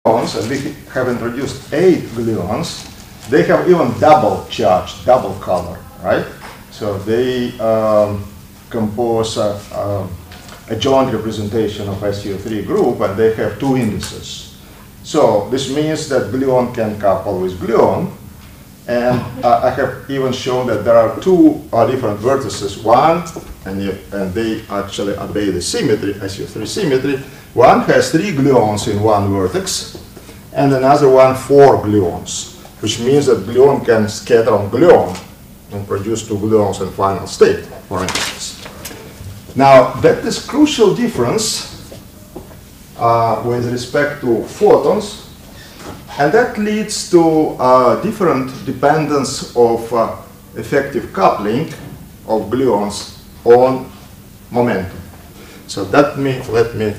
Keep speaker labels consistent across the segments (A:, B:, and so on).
A: gluons, and we have introduced 8 gluons, they have even double charge, double color, right? So they compose a joint representation of SU3 group, and they have 2 indices. So this means that gluon can couple with gluon, and I have even shown that there are 2 different vertices. One, and they actually obey the symmetry, SU3 symmetry. One has 3 gluons in one vertex, and another one 4 gluons, which means that gluon can scatter on gluon and produce 2 gluons in final state, for instance. Now, that is crucial difference with respect to photons, and that leads to different dependence of effective coupling of gluons on momentum. So let me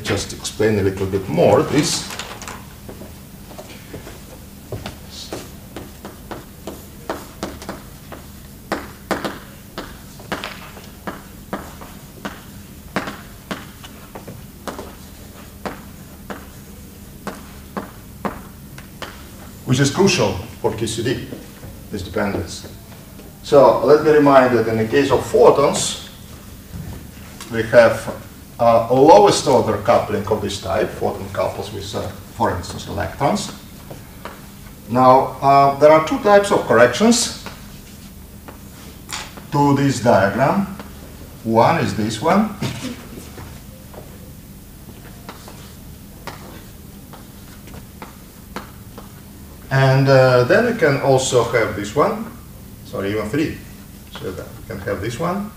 A: just explain a little bit more this. Which is crucial for QCD, this dependence. So let me remind that in the case of photons, we have a lowest order coupling of this type. Photon couples with, for instance, electrons. Now, there are 2 types of corrections to this diagram. One is this one. And then we can also have this one, sorry, even 3. So that we can have this one.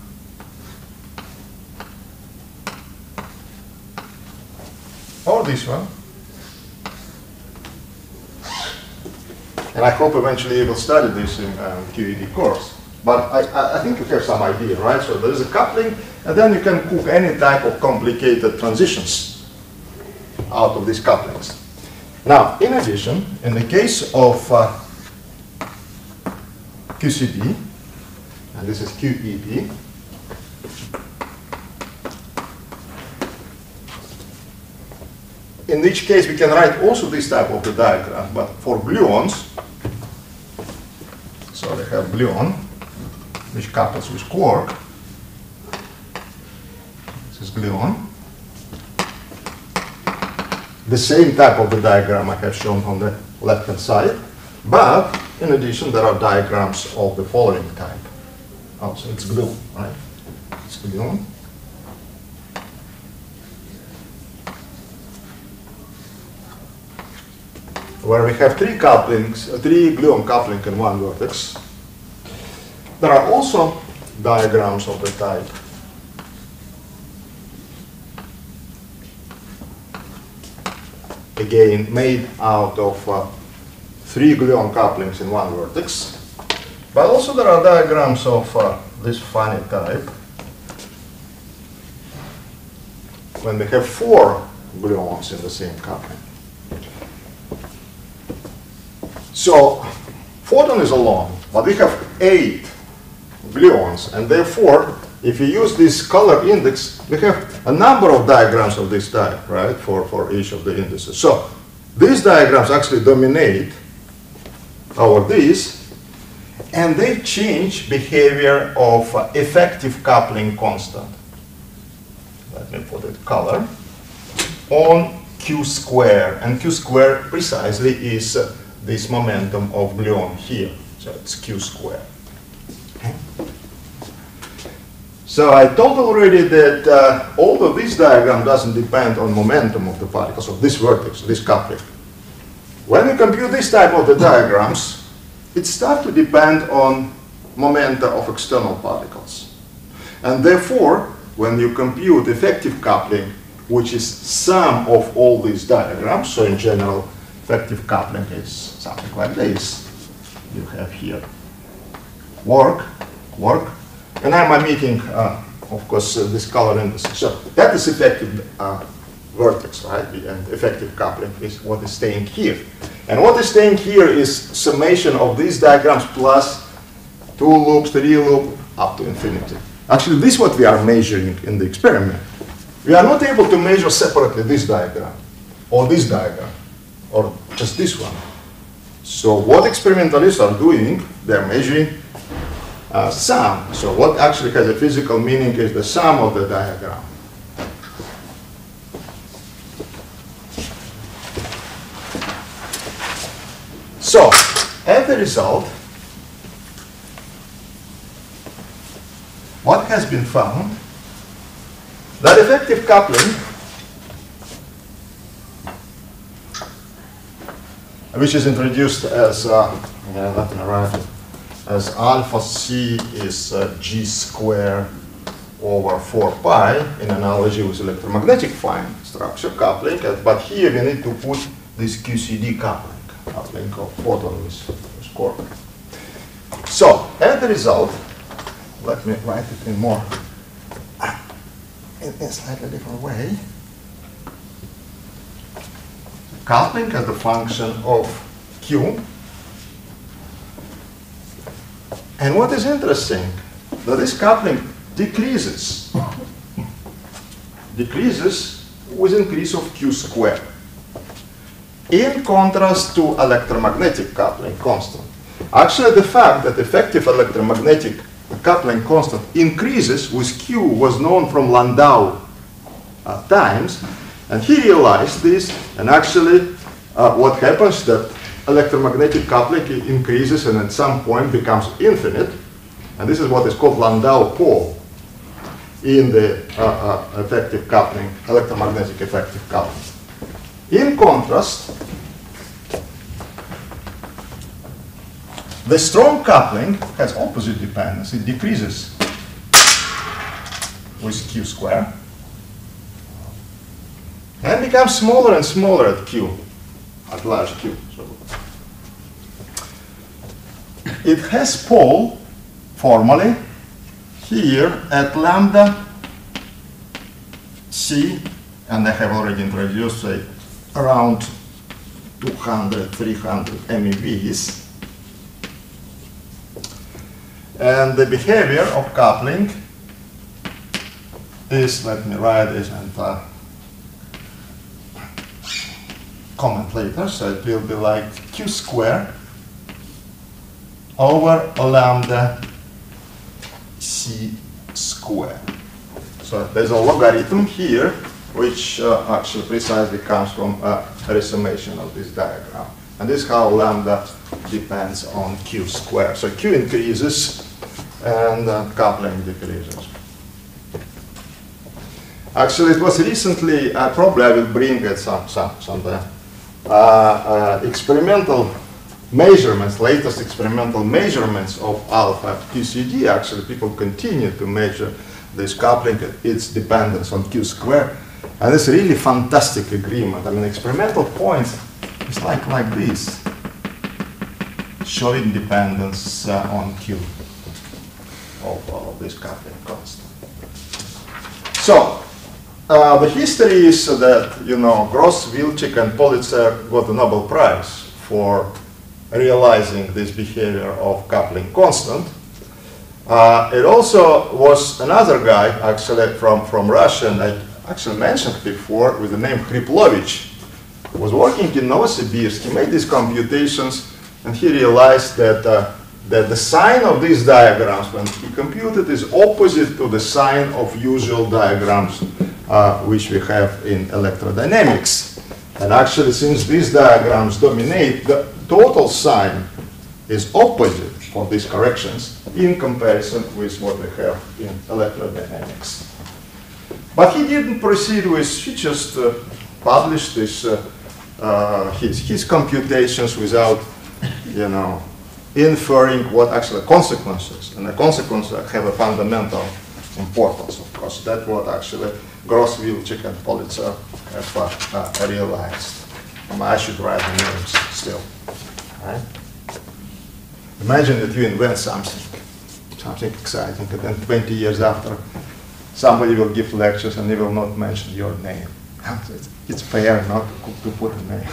A: Or this one. And I hope eventually you will study this in QED course. But I think you have some idea, right? So there is a coupling, and then you can cook any type of complicated transitions out of these couplings. Now, in addition, in the case of QCD, and this is QED, in which case we can write also this type of the diagram, but for gluons, so we have gluon, which couples with quark. This is gluon. The same type of the diagram I have shown on the left-hand side, but in addition there are diagrams of the following type. Oh, so it's gluon, right? It's gluon. Where we have 3 couplings, 3 gluon coupling in one vertex. There are also diagrams of the type again made out of 3 gluon couplings in one vertex. But also there are diagrams of this funny type when we have 4 gluons in the same coupling. So photon is alone, but we have 8 gluons, and therefore if you use this color index, we have a number of diagrams of this type, right, for each of the indices. So these diagrams actually dominate over these, and they change behavior of effective coupling constant. Let me put it color on Q square, and Q square precisely is this momentum of gluon here. So it's Q square. Okay. So I told already that although this diagram doesn't depend on momentum of the particles of this vertex, this coupling, when you compute this type of the diagrams, it starts to depend on momenta of external particles. And therefore, when you compute effective coupling, which is sum of all these diagrams, so in general, effective coupling is something like this. You have here work, and I'm omitting, of course, this color indices. So that is effective vertex, right? And effective coupling is what is staying here. And what is staying here is summation of these diagrams plus 2 loops, 3 loops, up to infinity. Actually, this is what we are measuring in the experiment. We are not able to measure separately this diagram, or this diagram, or just this one. So what experimentalists are doing, they're measuring sum. So what actually has a physical meaning is the sum of the diagram. So, as a result, what has been found? That effective coupling, which is introduced as, let me write it, as alpha c is g squared over 4 pi, in analogy with electromagnetic fine structure coupling, but here we need to put this QCD coupling of photon with quark. So, as a result, let me write it in more, in a slightly different way. Coupling as the function of Q. And what is interesting, that this coupling decreases with increase of Q squared. In contrast to electromagnetic coupling constant. Actually, the fact that effective electromagnetic coupling constant increases with Q was known from Landau times, and he realized this, and actually what happens that electromagnetic coupling increases and at some point becomes infinite, and this is what is called Landau pole in the effective coupling, electromagnetic effective coupling. In contrast, the strong coupling has opposite dependence. It decreases with Q squared and becomes smaller and smaller at Q, at large Q. So it has pole formally here at lambda c, and I have already introduced, say, around 200, 300 MeVs. And the behavior of coupling is, let me write this and comment later, so it will be like Q squared over lambda C squared. So there's a logarithm here, which actually precisely comes from a summation of this diagram. And this is how lambda depends on Q squared. So Q increases and coupling decreases. Actually, it was recently, probably I will bring it sometime, experimental measurements, latest experimental measurements of alpha QCD. Actually, people continue to measure this coupling, its dependence on Q squared. And it's really fantastic agreement. I mean, experimental points is like this, showing dependence on Q of this coupling constant. So, the history is that, you know, Gross, Wilczek, and Politzer got the Nobel Prize for realizing this behavior of coupling constant. It also was another guy, actually, from Russia, and I actually mentioned before, with the name Kriplovich, who was working in Novosibirsk. He made these computations, and he realized that the sign of these diagrams, when he computed, is opposite to the sign of usual diagrams which we have in electrodynamics. And actually, since these diagrams dominate, the total sign is opposite for these corrections in comparison with what we have in electrodynamics. But he didn't proceed with, he just published this, his computations without, you know, inferring what actually consequences. And the consequences have a fundamental importance, of course. That's what actually Gross, Wilczek, and Politzer have realized. I should write the names still. Right? Imagine that you invent something exciting, and then 20 years after, somebody will give lectures and they will not mention your name. It's fair not to put a name.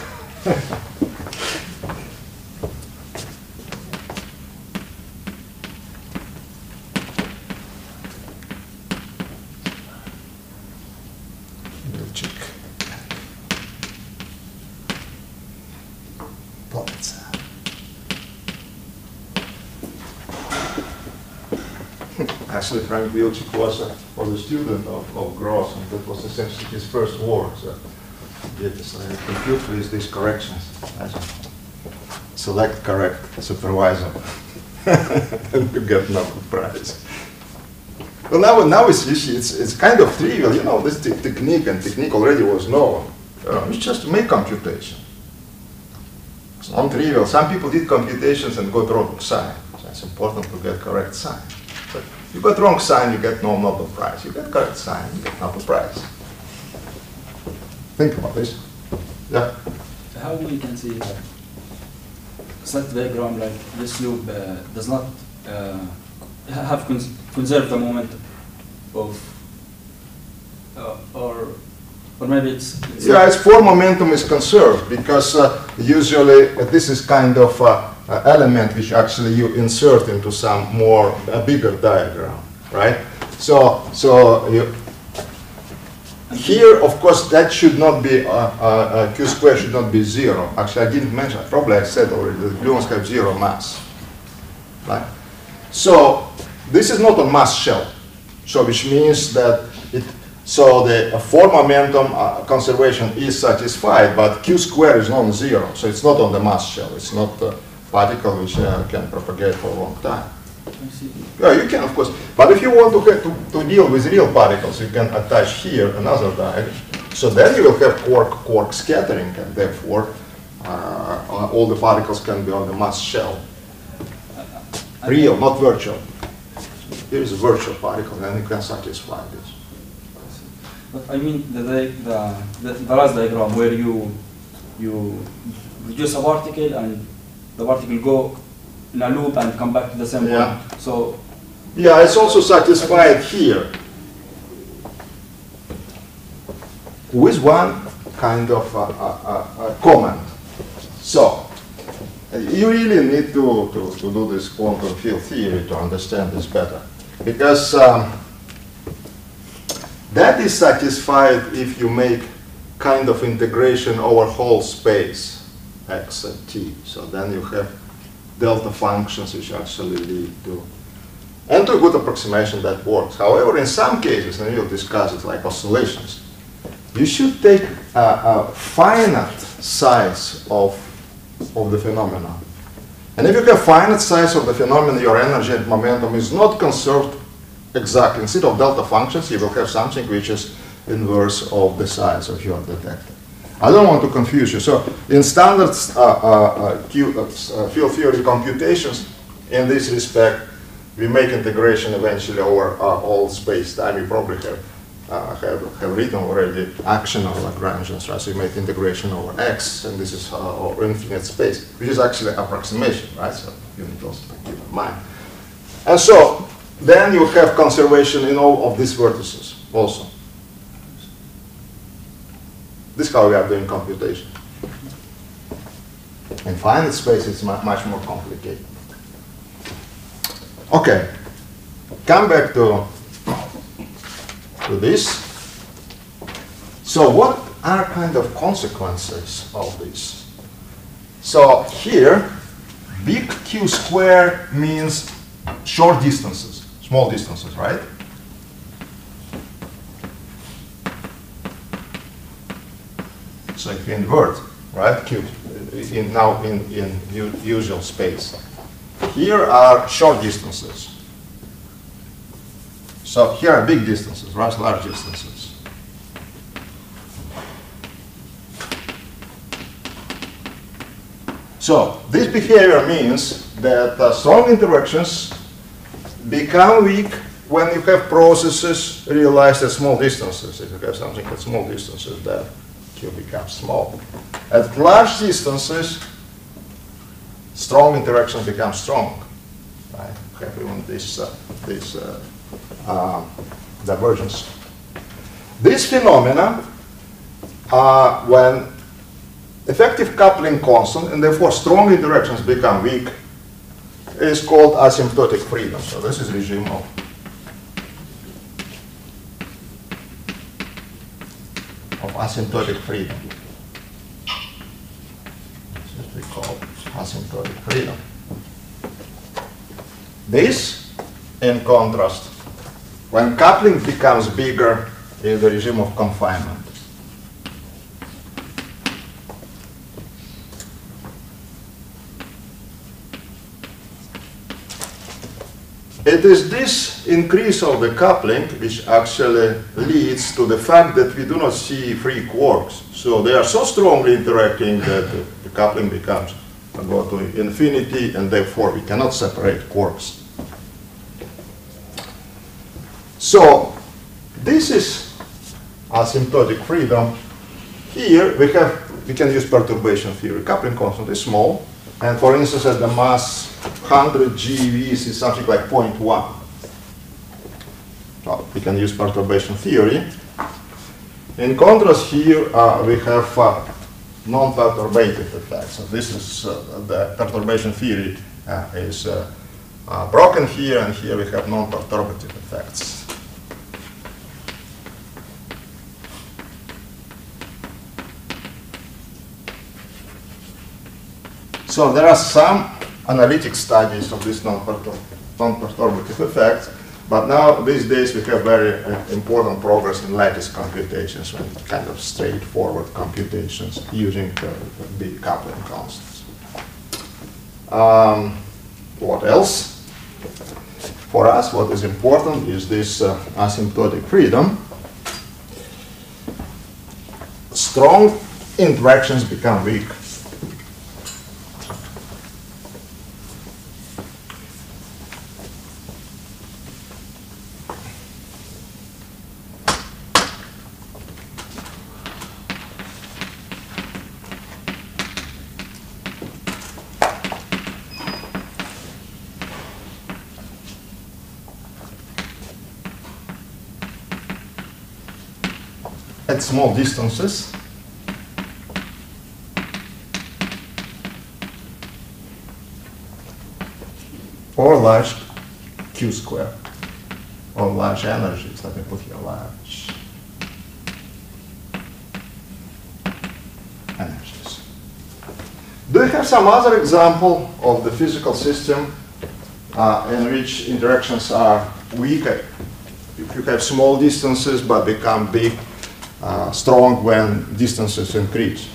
A: Actually, Frank Wilczek was a student of Gross, and that was essentially his first work. So he did this, compute with these corrections. Select correct supervisor, and you get Nobel Prize. Well, now it's kind of trivial, you know, this technique, and technique already was known. It's just to make computation. It's non-trivial. Some people did computations and got wrong sign. So it's important to get correct sign. But you got wrong sign, you get no Nobel Prize. You get correct sign, you get Nobel Prize. Think about this. Yeah.
B: How we can see such diagram like this loop does not have conserved the moment of or maybe it's
A: yeah, its form momentum is conserved because usually this is kind of element which actually you insert into some a bigger diagram, right? So you here, of course, that should not be q square should not be 0. Actually, I didn't mention. Probably I said already that gluons have 0 mass, right? So this is not a mass shell, so which means that the form momentum conservation is satisfied, but q square is non-zero, so it's not on the mass shell. It's not a particle which can propagate for a long time. Yeah, you can, of course. But if you want to deal with real particles, you can attach here another diagram. So then you will have quark scattering, and therefore all the particles can be on the mass shell. Real, not virtual. Here is a virtual particle, and you can satisfy this.
B: But I mean the last diagram where you reduce a particle and the particle go in a loop and come back to the same point. So
A: yeah, it's also satisfied here with one kind of comment. So you really need to do this quantum field theory to understand this better, because that is satisfied if you make kind of integration over whole space, x and t. So then you have delta functions which actually lead to, and to a good approximation that works. However, in some cases, and we'll discuss it like oscillations, you should take a finite size of the phenomena. And if you have finite size of the phenomena, your energy and momentum is not conserved exactly. Instead of delta functions, you will have something which is inverse of the size of your detector. I don't want to confuse you. So in standard field theory computations, in this respect, we make integration eventually over all space-time. You probably have written already actional Lagrangians, right? So you make integration over x, and this is over infinite space, which is actually approximation, right? So you need also to keep in mind. And so then you have conservation in all of these vertices also. This is how we are doing computation. In finite space, it's much more complicated. Okay, come back to this. So what are kind of consequences of this? So here, big Q square means short distances, small distances, right? So if you invert, right, Q, now in usual space. Here are short distances. So here are big distances, right, large distances. So this behavior means that strong interactions become weak when you have processes realized at small distances. If you have something at small distances, that Q becomes small. At large distances, strong interactions become strong. Right? We have even this divergence. This phenomena, when effective coupling constant and therefore strong interactions become weak, is called asymptotic freedom. So this is regime of asymptotic freedom. This is we call asymptotic freedom. This, in contrast, when coupling becomes bigger in the regime of confinement. It is this increase of the coupling which actually leads to the fact that we do not see free quarks. So they are so strongly interacting that the coupling becomes go to infinity, and therefore we cannot separate quarks. So this is asymptotic freedom. Here we can use perturbation theory. Coupling constant is small, and for instance at the mass 100 GeVs is something like 0.1. So we can use perturbation theory. In contrast, here we have non-perturbative effects. So this is the perturbation theory is broken here, and here we have non-perturbative effects. So there are some analytic studies of this non-perturbative effects, but now these days we have very important progress in lattice computations, and kind of straightforward computations using the coupling constants. What else? For us, what is important is this asymptotic freedom. Strong interactions become weak. At small distances, or large Q square, or large energies. Let me put here large energies. Do you have some other example of the physical system in which interactions are weaker? If you have small distances but become big, strong when distances increase.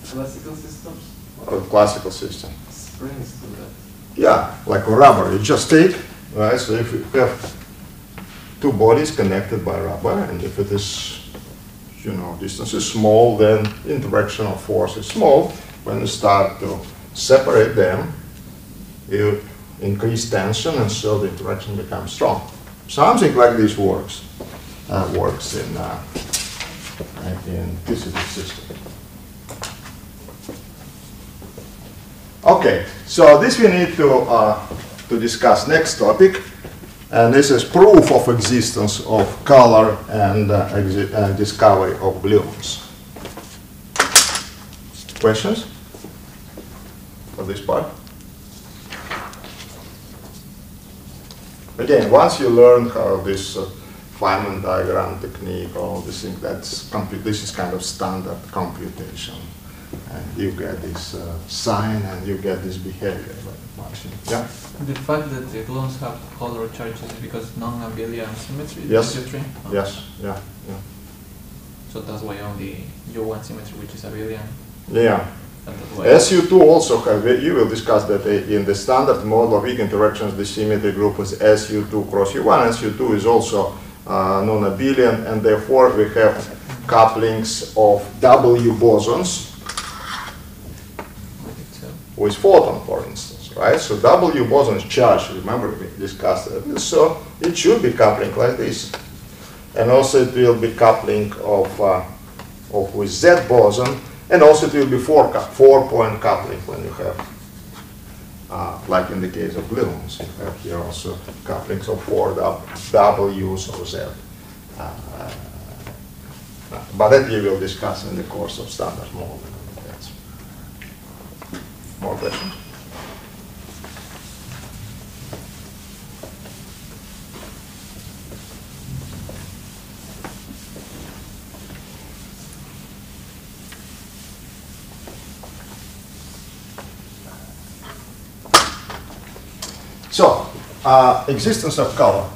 C: Classical systems?
A: Classical system.
C: Springs do that.
A: Yeah, like rubber. You just take, right? So if you have two bodies connected by rubber, and if it is, distance is small, then interaction of force is small. When you start to separate them, you increase tension, and so the interaction becomes strong. Something like this works in physical system. Okay, so this we need to discuss next topic, and this is proof of existence of color and discovery of gluons. Questions for this part? Again, once you learn how this Feynman diagram technique, all this thing, this is kind of standard computation. And you get this sign and you get this behavior. Yeah?
C: The fact that the gluons have color charges is because non-abelian symmetry?
A: Yes.
C: Oh.
A: Yes. Yeah.
C: So that's why only your one symmetry, which is abelian.
A: Yeah. SU2 also have, you will discuss that in the standard model of weak interactions, the symmetry group is SU2 cross U1. SU2 is also non-abelian, and therefore we have couplings of W bosons with photon, for instance, right? So W boson is charged, remember we discussed it. So it should be coupling like this. And also it will be coupling of with Z boson. And also it will be four-point coupling when you have, like in the case of gluons, you have here also couplings of 4 W's of Z. But that we will discuss in the course of standard modeling. More questions? So, existence of color.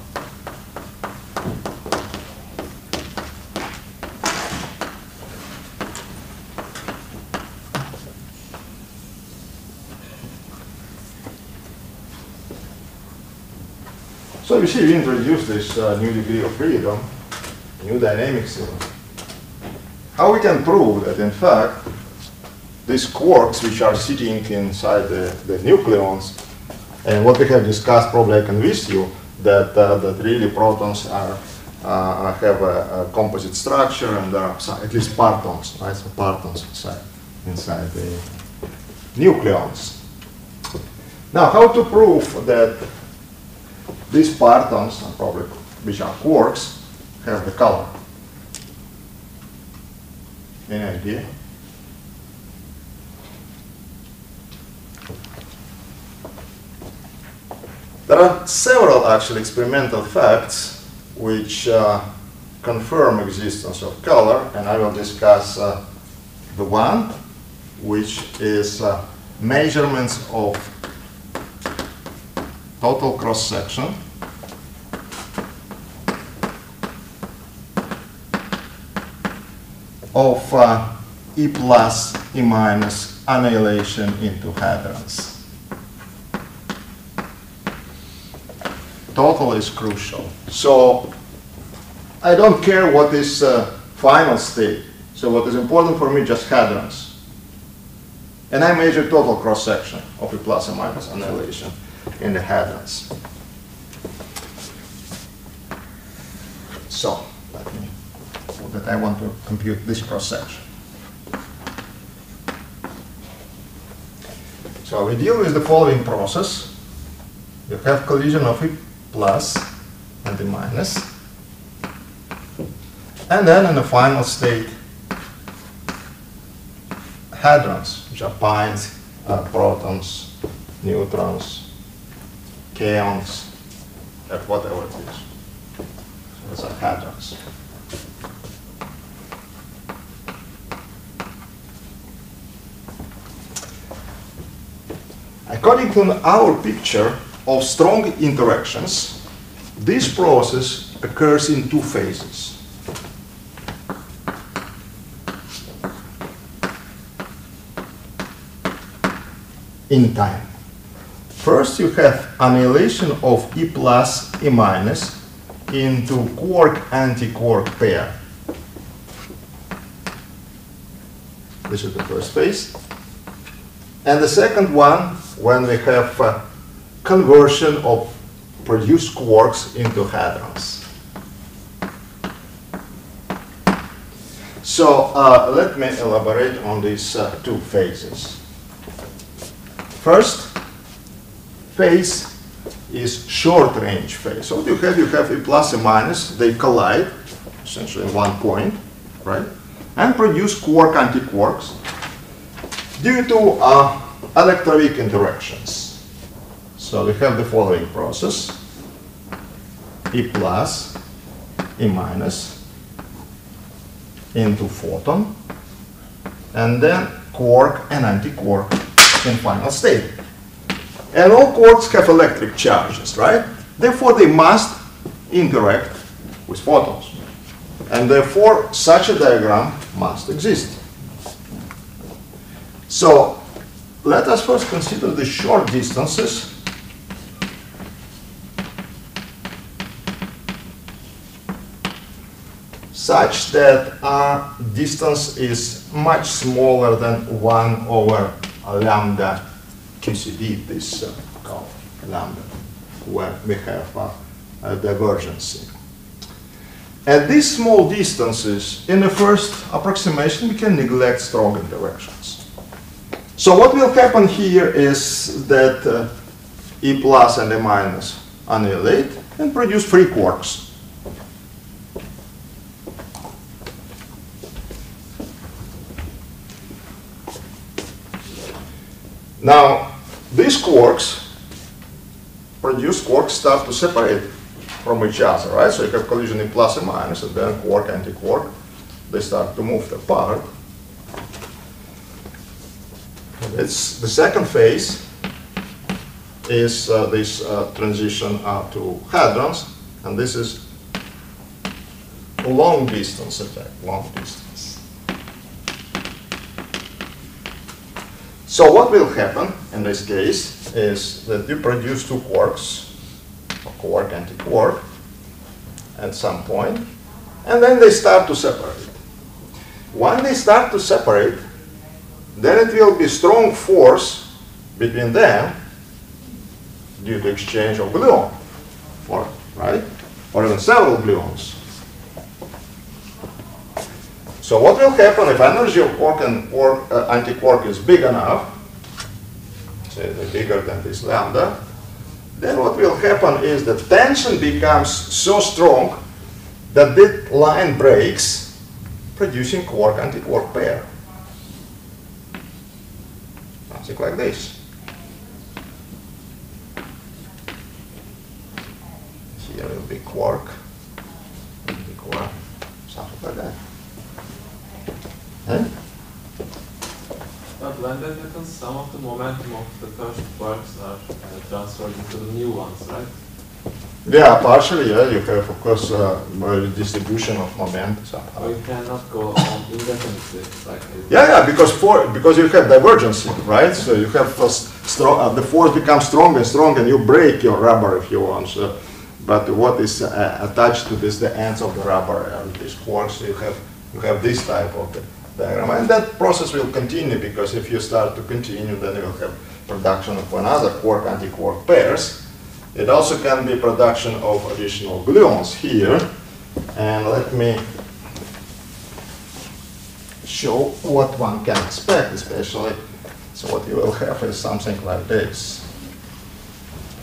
A: So you see, we introduced this new degree of freedom, new dynamics. How we can prove that, in fact, these quarks which are sitting inside the nucleons, and what we have discussed, probably I convinced you that that really protons are have a composite structure, and there are at least partons, right? So partons inside the nucleons. Now, how to prove that these partons, probably which are quarks, have the color? Any idea? There are several actually experimental facts which confirm existence of color, and I will discuss the one which is measurements of total cross-section of E plus, E minus annihilation into hadrons. Total is crucial. So I don't care what is final state. So what is important for me, just hadrons. And I measure total cross-section of E plus, E minus annihilation in the hadrons. So let me put that I want to compute this cross-section. So we deal with the following process. You have collision of E plus and E minus. And then in the final state, hadrons, which are pions, protons, neutrons, kaons, whatever it is. So those are hadrons. According to our picture of strong interactions, this process occurs in two phases. In time. First, you have annihilation of E plus, E minus into quark-anti-quark pair. This is the first phase. And the second one, when we have conversion of produced quarks into hadrons. So let me elaborate on these two phases. First phase is short-range phase. So what you have E plus, E minus, they collide, essentially in one point, right? And produce quark-anti-quarks due to electroweak interactions. So we have the following process. E plus, E minus into photon, and then quark and anti-quark in final state. And all quarks have electric charges, right? Therefore, they must interact with photons. And therefore, such a diagram must exist. So, let us first consider the short distances. Such that our distance is much smaller than 1 over lambda QCD, this lambda, where we have a divergence. At these small distances, in the first approximation, we can neglect strong interactions. So what will happen here is that E plus and E minus annihilate and produce free quarks. Now, these quarks, produced quarks, start to separate from each other, right? So you have collision E plus, E minus, and then quark, anti-quark. They start to move apart. It's the second phase. is this transition to hadrons, and this is a long distance effect, long distance. So what will happen in this case is that you produce two quarks, a quark, anti-quark, at some point, and then they start to separate. When they start to separate, then it will be strong force between them due to exchange of gluon, right? Or even several gluons. So what will happen if energy of quark and anti-quark is big enough, say bigger than this lambda, then what will happen is the tension becomes so strong that this line breaks, producing quark-anti-quark pair. Something like this. Here will be quark, anti-quark, something like that.
D: But when that happens, some of the momentum of the first quarks are transferred into the new ones, right?
A: Yeah, partially, yeah. You have, of course, distribution of moment somehow.
D: So you cannot go on indefinitely, like
A: Yeah, because you have divergence, right? So you have the force becomes stronger and stronger, and you break your rubber if you want. So, but what is attached to this, the ends of the rubber and these quarks, you have this type of diagram, and that process will continue, because if you start to continue, then you will have production of another quark-anti-quark pairs. It also can be production of additional gluons here, and let me show what one can expect, especially. So what you will have is something like this.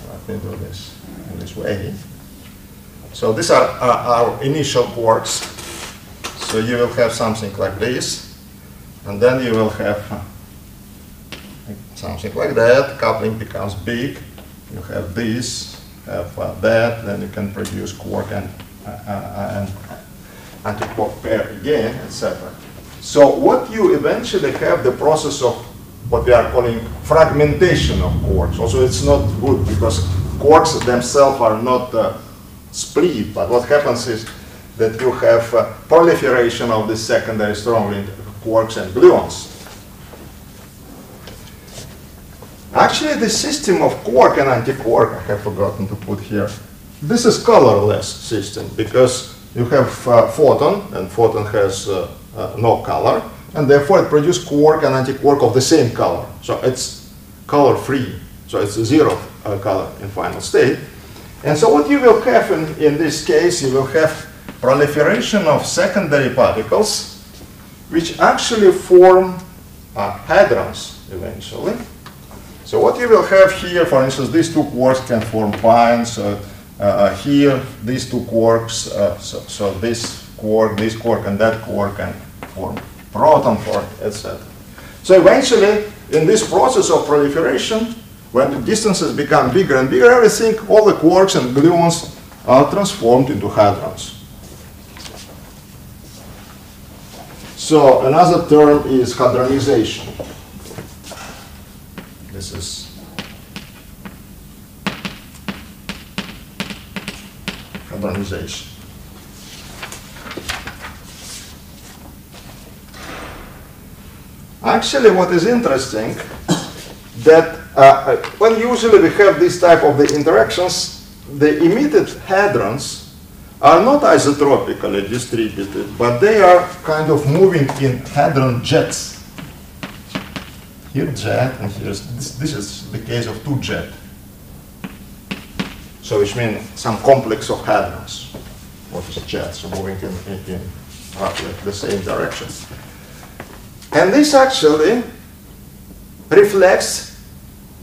A: Let me do this in this way. So these are our initial quarks. So you will have something like this, and then you will have something like that. Coupling becomes big. You have this, have that, then you can produce quark and anti-quark pair again, etc. So what you eventually have the process of what we are calling fragmentation of quarks. Also, it's not good because quarks themselves are not split, but what happens is that you have proliferation of the secondary strongly quarks and gluons. Actually, the system of quark and anti-quark, I have forgotten to put here, this is colorless system because you have photon, and photon has no color, and therefore it produces quark and anti-quark of the same color. So it's color-free, so it's a zero color in final state. And so what you will have in this case, you will have proliferation of secondary particles, which actually form hadrons eventually. So what you will have here, for instance, these two quarks can form pines. Here, these two quarks, so this quark, and that quark can form proton quark, etc. So eventually, in this process of proliferation, when the distances become bigger and bigger, everything, all the quarks and gluons are transformed into hadrons. So another term is hadronization. This is hadronization. Actually, what is interesting that when usually we have this type of the interactions, the emitted hadrons are not isotropically distributed, but they are kind of moving in hadron jets. Here jet, and here's this is the case of two jet. So which means some complex of hadrons. What is jets moving in roughly the same direction. And this actually reflects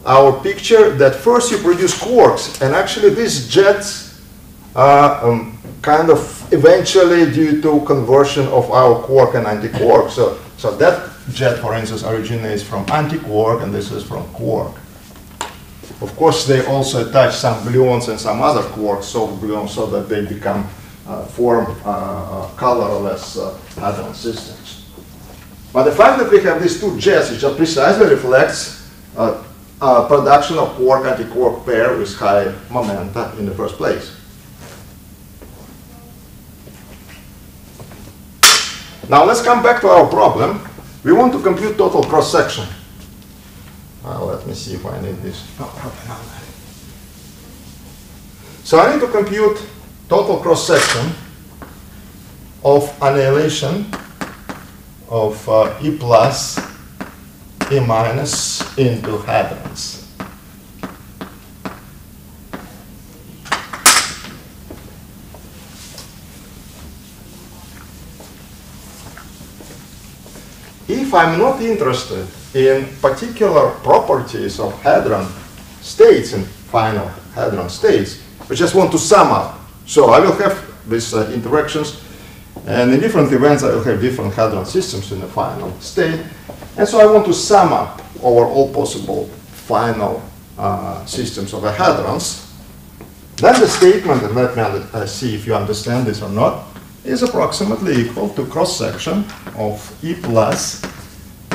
A: our picture that first you produce quarks, and actually these jets are kind of eventually due to conversion of our quark and anti-quark. So that jet, for instance, originates from anti-quark, and this is from quark. Of course, they also attach some gluons and some other quarks, soft gluons, so that they become form colorless hadron systems. But the fact that we have these two jets, which precisely reflects production of quark-antiquark pair with high momenta in the first place. Now let's come back to our problem. We want to compute total cross-section. Let me see if I need this. So I need to compute total cross-section of annihilation of E plus, E minus into hadrons. If I'm not interested in particular properties of hadron states and final hadron states, I just want to sum up. So I will have these interactions, and in different events I will have different hadron systems in the final state. And so I want to sum up over all possible final systems of the hadrons. Then the statement, and let me see if you understand this or not, is approximately equal to cross-section of E plus,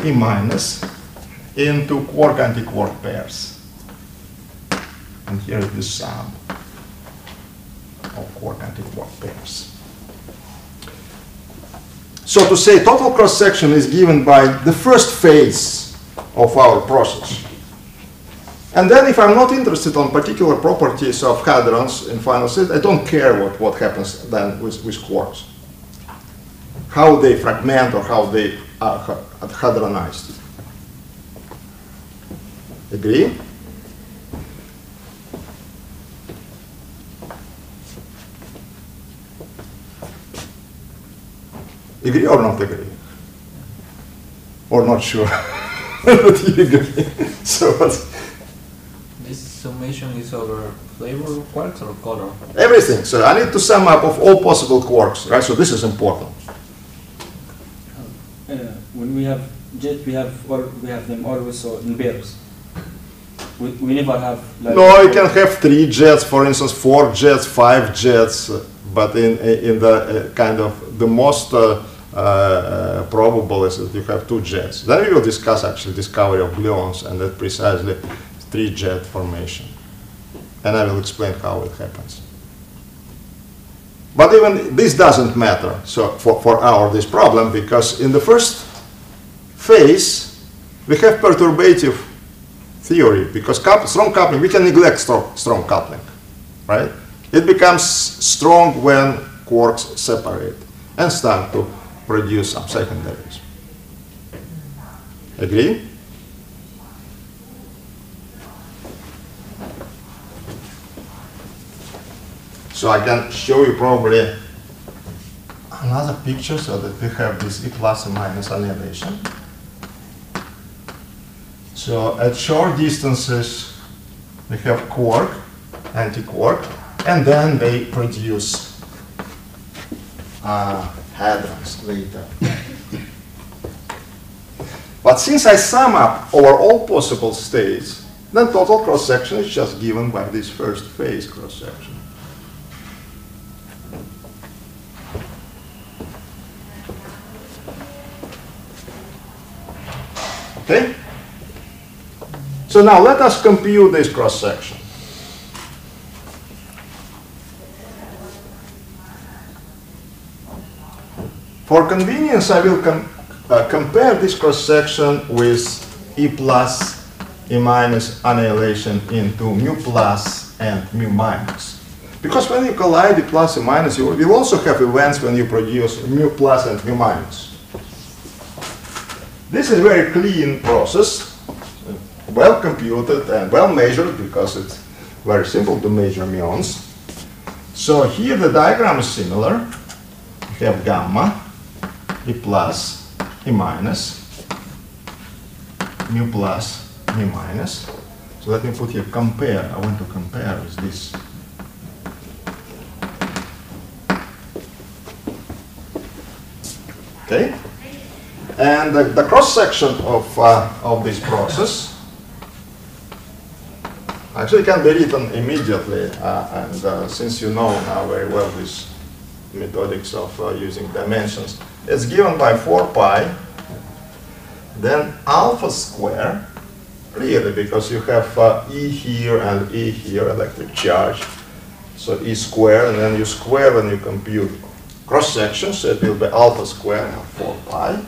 A: E minus into quark-antiquark pairs. And here is the sum of quark-antiquark pairs. So to say total cross-section is given by the first phase of our process. And then if I'm not interested on particular properties of hadrons in final state, I don't care what happens then with quarks. How they fragment or how they are hadronized. Agree? Agree or not agree? Or not sure? But you agree. So what's
C: This summation is over flavor of quarks or color?
A: everything. So I need to sum up of all possible quarks, right? So this is important.
B: When we have jet, we have them always so in pairs. We never have like
A: No, you can have 3 jets, for instance, 4 jets, 5 jets, but in the kind of the most probable is that you have 2 jets. Then we will discuss actually discovery of gluons and that precisely 3-jet formation. And I will explain how it happens. But even this doesn't matter so for this problem, because in the first phase we have perturbative theory, because strong coupling, we can neglect strong coupling, right? It becomes strong when quarks separate and start to produce some secondaries. Agree? So I can show you probably another picture so that we have this E plus and minus annihilation. So at short distances we have quark, antiquark, and then they produce hadrons later. But since I sum up over all possible states, then total cross-section is just given by this first phase cross-section. Okay? So now let us compute this cross-section. For convenience, I will compare this cross-section with E plus, E minus annihilation into mu plus and mu minus. Because when you collide E plus, E minus, you will also have events when you produce mu plus and mu minus. This is a very clean process, well computed and well measured, because it's very simple to measure muons. So here the diagram is similar. We have gamma, E plus, E minus, mu plus, mu minus. So let me put here compare. I want to compare with this. Okay? And the cross-section of this process actually can be written immediately, and since you know now very well these methodics of using dimensions, it's given by 4 pi, then alpha square Really, because you have E here and E here, electric charge. So E squared, and then you square when you compute cross-section, so it will be alpha squared, 4 pi.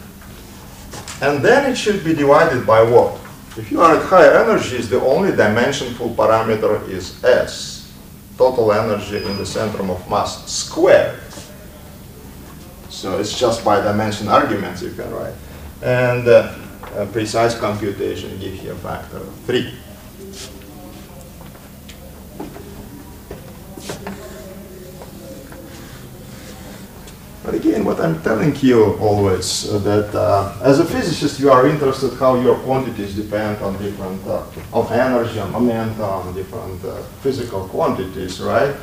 A: And then it should be divided by what? If you are at higher energies, the only dimensionful parameter is S, total energy in the centrum of mass squared. So it's just by dimension arguments you can write. And a precise computation gives you a factor of 3. But again, what I'm telling you always, that as a physicist, you are interested how your quantities depend on different, on energy, on momentum, on different physical quantities, right?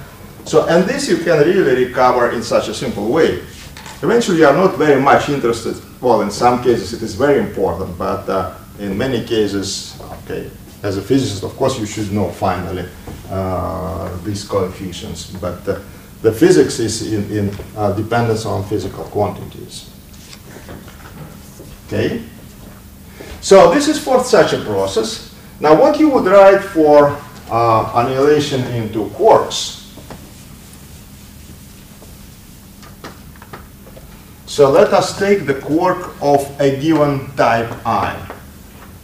A: So, and this you can really recover in such a simple way. Eventually, you are not very much interested. Well, in some cases, it is very important, but in many cases, okay, as a physicist, of course, you should know finally these coefficients, but the physics is in dependence on physical quantities. Okay? So this is for such a process. Now what you would write for annihilation into quarks? So let us take the quark of a given type I.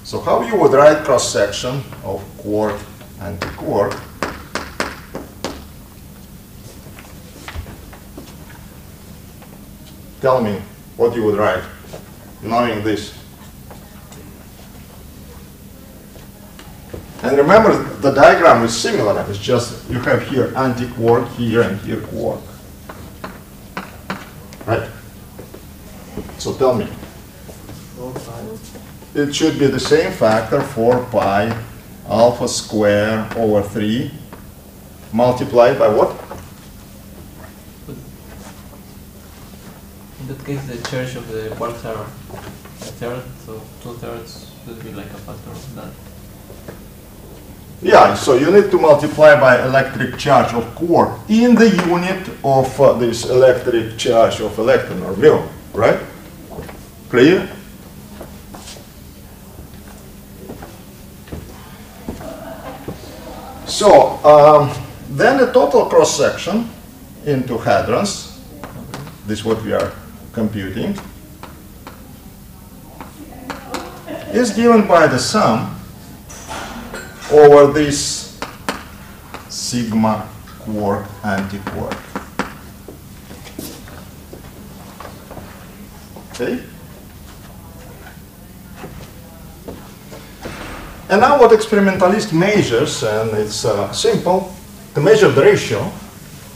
A: So how you would write cross-section of quark and quark? Tell me what you would write, knowing this. And remember, the diagram is similar. It's just you have here anti-quark here and here quark. Right? So tell me.
D: 4 pi.
A: It should be the same factor, 4 pi alpha square over 3 multiplied by what?
C: In that case, the charge of the quarks are a third, so 2/3 would be like a factor of that.
A: Yeah, so you need to multiply by electric charge of quark in the unit of this electric charge of electron or muon, right? Clear? So, then the total cross-section into hadrons, this is what we are computing, is given by the sum over this sigma quark anti-quark. Okay? And now what experimentalist measures, and it's simple, to measure the ratio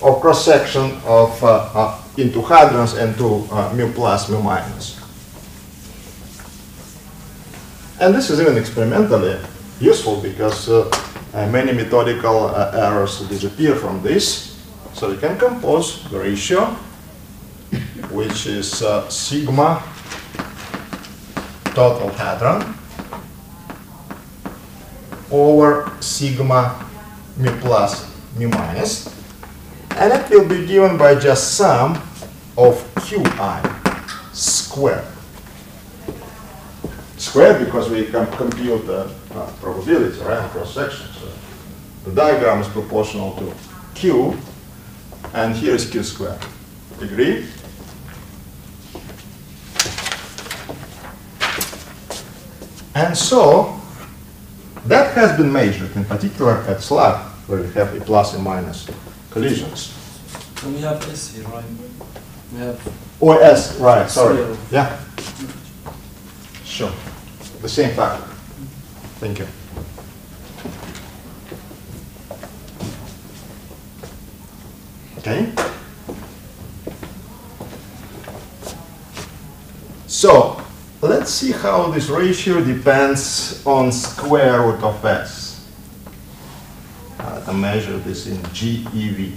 A: of cross-section of into hadrons and to mu plus, mu minus. And this is even experimentally useful because many methodical errors disappear from this. So you can compose the ratio, which is sigma total hadron over sigma mu plus, mu minus. And it will be given by just sum of qi squared. Squared because we can compute the probability, right, cross-section. So the diagram is proportional to q, and here is q squared. Agree? And so that has been measured, in particular at slug, where we have a plus and minus collisions.
B: So we have S here, right? We have
A: Or S, right, sorry.
B: Zero.
A: Yeah. Sure. The same factor. Thank you. Okay. So let's see how this ratio depends on square root of S. I measure this in GeV.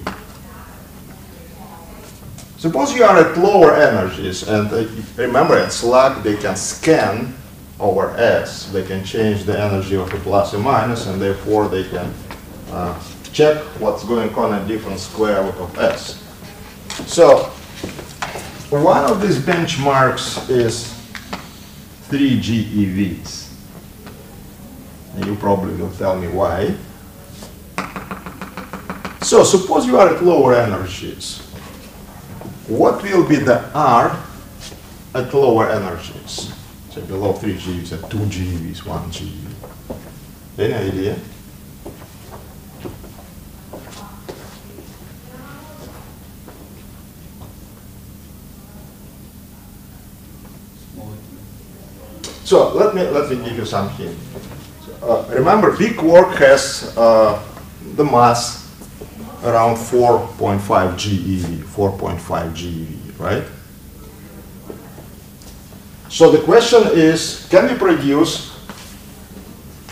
A: Suppose you are at lower energies, and remember at slug they can scan over S. They can change the energy of the plus and minus, and therefore they can check what's going on at different square root of S. So one of these benchmarks is 3 GeVs. And you probably will tell me why. So suppose you are at lower energies. What will be the R at lower energies? So below 3 GeVs, at 2 GeVs, 1 GeV. Any idea? So let me give you some hint. Remember, big quark has the mass around 4.5 GeV, 4.5 GeV, right? So the question is, can we produce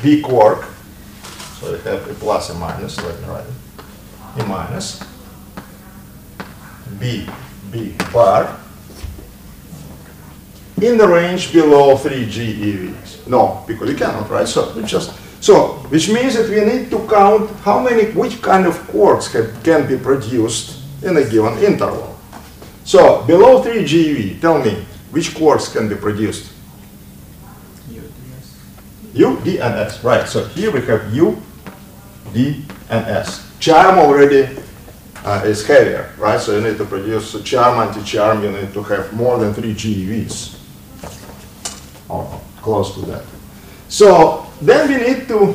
A: big quark? So we have a plus and minus, let me write it. A minus, B bar, in the range below 3 GeVs. No, because you cannot, right? So which means that we need to count which kind of quarks can be produced in a given interval. So below 3 GeV, tell me, which quarks can be produced? U, D, and S, right. So here we have U, D, and S. Charm already is heavier, right? So you need to produce a charm, anti-charm, you need to have more than 3 GeVs. Or close to that. So then we need to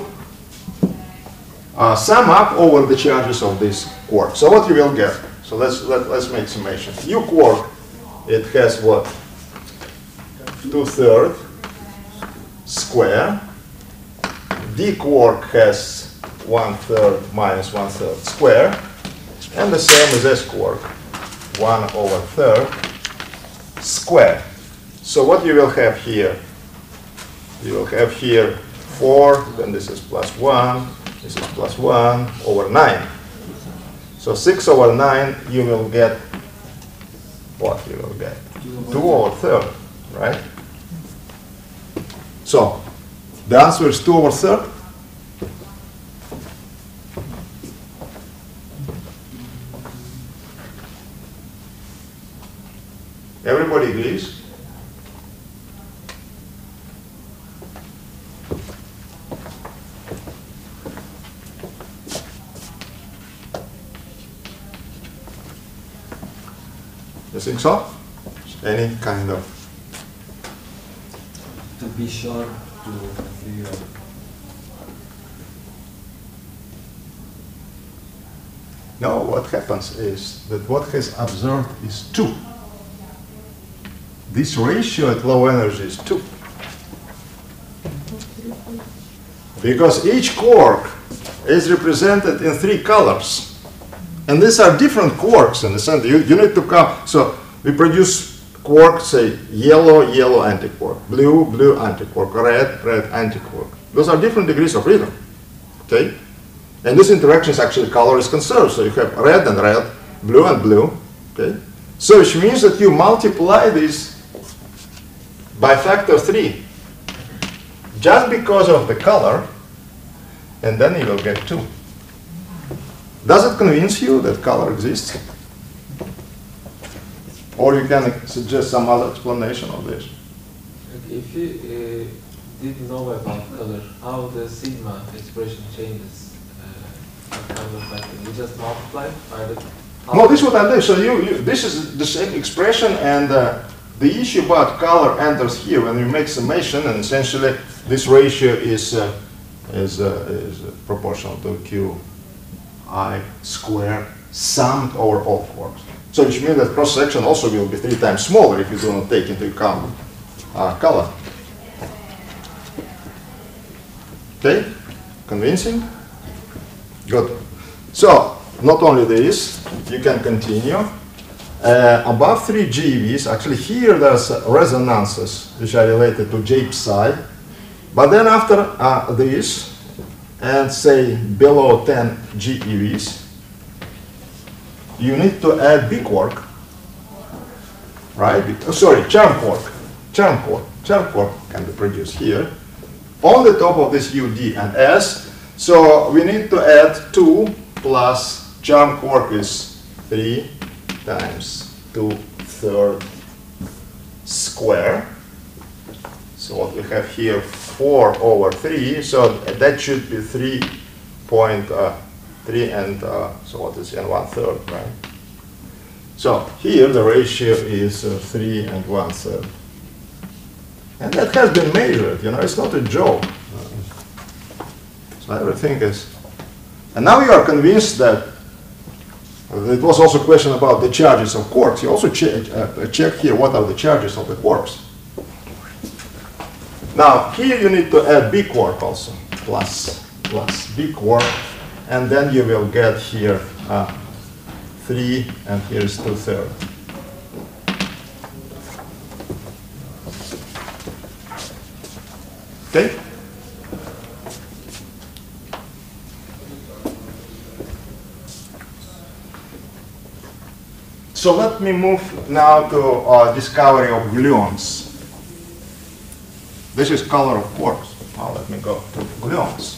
A: sum up over the charges of this quark. So what you will get? So let's make summation. U quark, it has what? 2/3 square. D quark has 1/3 minus 1/3 square. And the same as S quark, 1/3 square. So what you will have here? You will have here 4, then this is plus 1, this is plus 1 over 9. So 6/9, you will get what you will get? 2/3, right? So the answer is 2/3. Everybody agrees? You think so? Any kind of?
B: To be sure to figure out.
A: No, what happens is that what has observed is 2. This ratio at low energy is 2. Because each quark is represented in 3 colors. And these are different quarks in the sense you need to count. So we produce quark, say yellow, yellow antiquark, blue, blue antiquark, red, red antiquark. Those are different degrees of freedom. Okay? And this interaction is actually color is conserved. So you have red and red, blue and blue. Okay? So which means that you multiply this by factor 3 just because of the color, and then you will get 2. Does it convince you that color exists? Or you can suggest some other explanation of this?
D: If you didn't know about color, how the sigma expression changes, kind of like you just multiply by the.
A: No, this is what I do. So this is the same expression, and the issue about color enters here when you make summation, and essentially this ratio is proportional to QI squared summed over all quarks. So which means that cross section also will be 3 times smaller if you do not take into account color. Okay, convincing? Good. So not only this, you can continue. Above 3 GeVs, actually here there's resonances which are related to J psi. But then after this, and say below 10 GeVs, you need to add big quark, right? Charm quark. Charm quark can be produced here. On the top of this U, D, and S, so we need to add 2 plus charm quark is 3 times 2/3 square. So what we have here, 4/3, so that should be 3.3 and so what is and 1/3, right? So here the ratio is 3 and 1/3. And that has been measured, you know, it's not a joke. So everything is. And now you are convinced that it was also a question about the charges of quarks. You also check here what are the charges of the quarks. Now here you need to add b quark also, plus b quark, and then you will get here 3, and here is 2/3. Okay? So let me move now to discovery of gluons. This is color of quarks. Now let me go to gluons.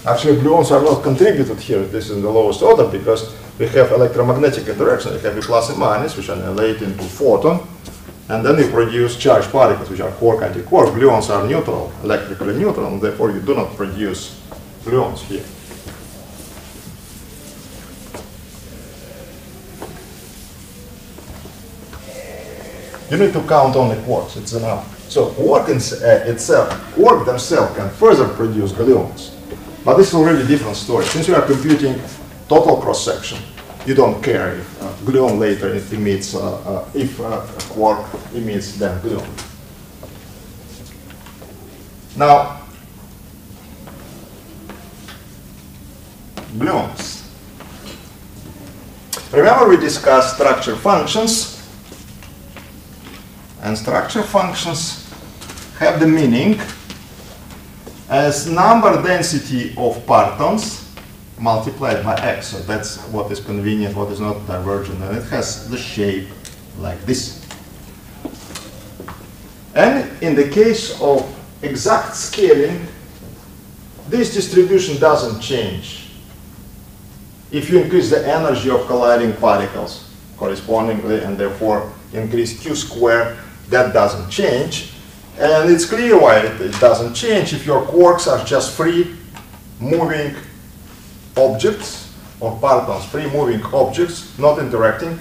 A: Actually, gluons are not contributed here. This is the lowest order because we have electromagnetic interaction. We have a plus and minus, which annihilate into photon, and then we produce charged particles, which are quark anti-quark. Gluons are neutral, electrically neutral, and therefore you do not produce gluons here. You need to count only quarks, it's enough. So quark quark themselves can further produce gluons. But this is already a different story. Since you are computing total cross-section, you don't care if gluon later it emits, if quark emits then gluon. Now, gluons. Remember we discussed structure functions. And structure functions have the meaning as number density of partons multiplied by x. So that's what is convenient, what is not divergent. And it has the shape like this. And in the case of exact scaling, this distribution doesn't change. If you increase the energy of colliding particles correspondingly and therefore increase q squared, that doesn't change. And it's clear why it doesn't change. If your quarks are just free moving objects, or partons, free moving objects, not interacting,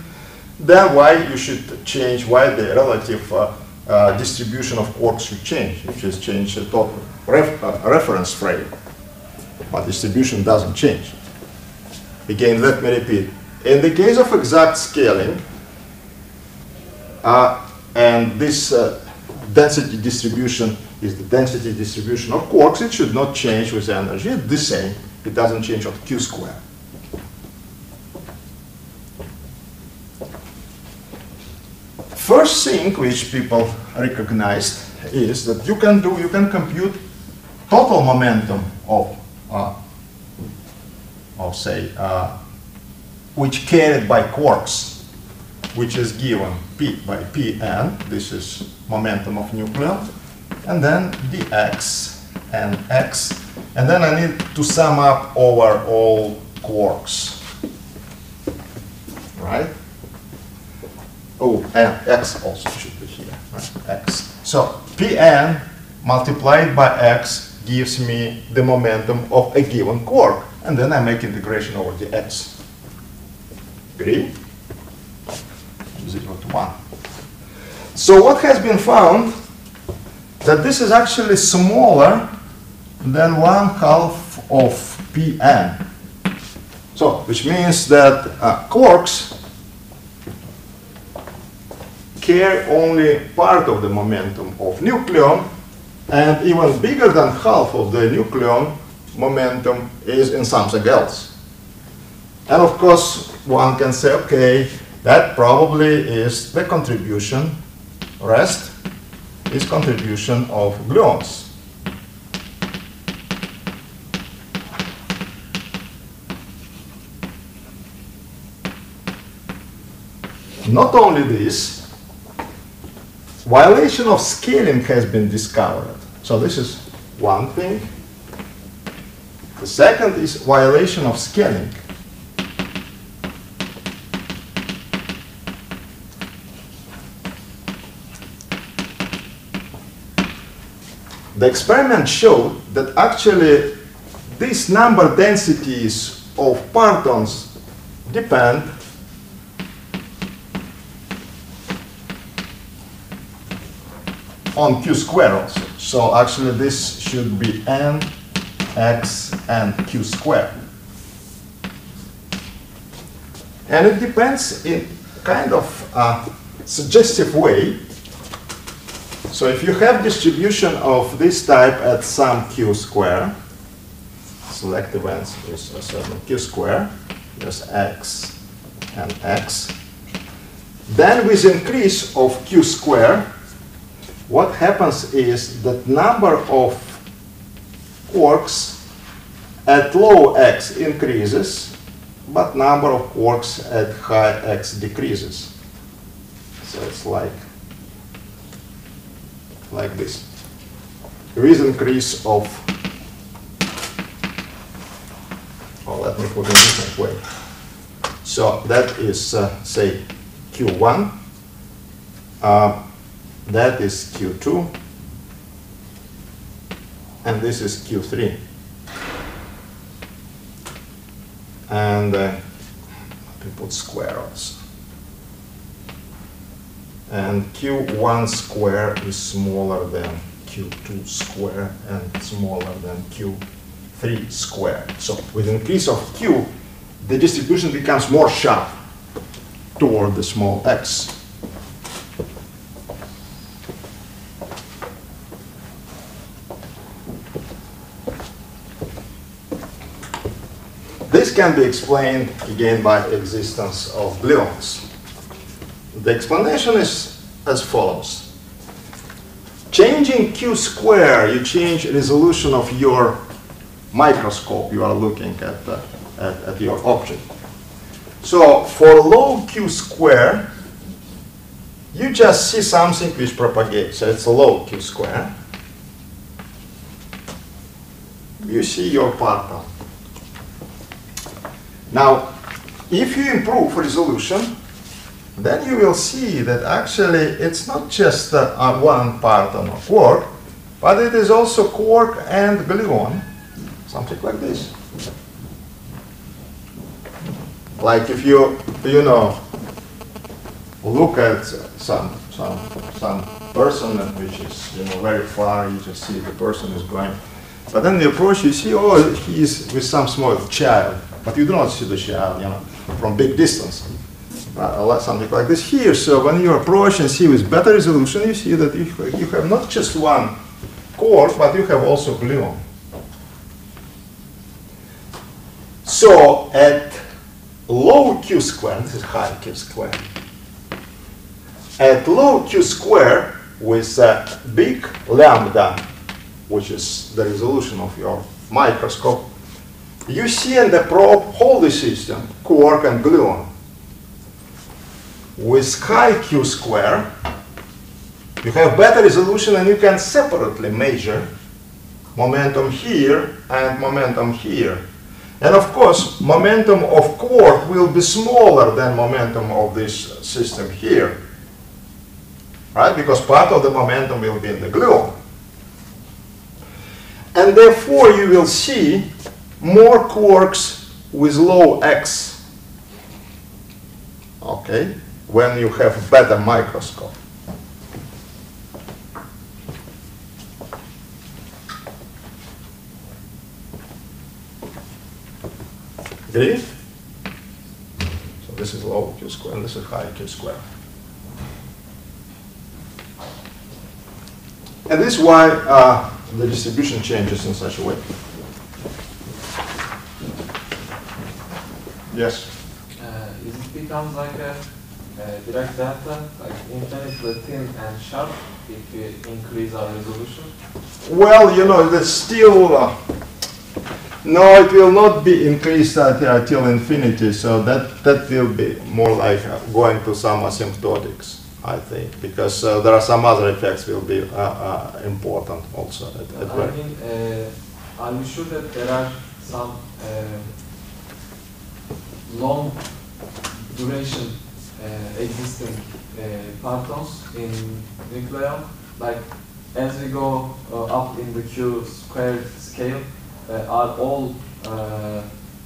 A: then why you should change, why the relative distribution of quarks should change, which is change the total reference frame. But distribution doesn't change. Again, let me repeat. In the case of exact scaling, and this density distribution is the density distribution of quarks, it should not change with energy. It's the same. It doesn't change on q squared. First thing which people recognized is that you can compute total momentum of say, which carried by quarks, which is given P by Pn, this is momentum of nucleon, and then dx and x, and then I need to sum up over all quarks, right? Oh, and x also should be here, right? X. So Pn multiplied by x gives me the momentum of a given quark, and then I make integration over the x. Agree? 0 to 1. So what has been found that this is actually smaller than 1/2 of Pn. So which means that quarks carry only part of the momentum of nucleon, and even bigger than half of the nucleon momentum is in something else. And of course one can say, okay, that probably is the contribution, rest is contribution of gluons. Not only this, violation of scaling has been discovered. So this is one thing. The second is violation of scaling. the experiment showed that actually these number densities of partons depend on Q square also. So actually this should be N, X, and Q square. And it depends in kind of a suggestive way. So if you have distribution of this type at some Q square, select events with a certain Q square, there's X and X. Then with increase of Q square, what happens is that number of quarks at low X increases, but number of quarks at high X decreases. So it's like this. With increase of, or let me put it in a different way. So that is, say, Q1. That is Q2. And this is Q3. And let me put square also. And Q1 square is smaller than Q2 square and smaller than Q3 square. So with increase of Q, the distribution becomes more sharp toward the small x. This can be explained again by existence of gluons. The explanation is as follows. Changing Q square, you change resolution of your microscope. You are looking at your object. So for low Q square, you just see something which propagates. So it's a low Q square. You see your parton. Now, if you improve resolution, then you will see that actually it's not just one parton or quark, but it is also quark and gluon, something like this. Like if you look at some person which is very far, you just see the person is going, but then you approach, you see, oh, he is with some small child. But you do not see the child, from big distance. Something like this here. So when you approach and see with better resolution, you see that you have not just one quark, but you have also gluon. So at low Q square, this is high Q square. At low Q square with a big lambda, which is the resolution of your microscope, you see in the probe Holdy system, quark and gluon. With high Q square, you have better resolution and you can separately measure momentum here and momentum here. And of course, momentum of quark will be smaller than momentum of this system here. Right? Because part of the momentum will be in the gluon. And therefore, you will see more quarks with low X, okay, when you have better microscope. Agree? So this is low Q square and this is high Q square. And this is why the distribution changes in such a way. Yes.
D: Is it becomes like a direct data, like infinitely thin and sharp if you increase our resolution?
A: Well, that's still, no, it will not be increased till infinity, so that will be more like going to some asymptotics, I think, because there are some other effects will be important also.
D: I mean, are you sure that there are some long duration existing partons in nuclei? Like as we go up in the Q squared scale, are all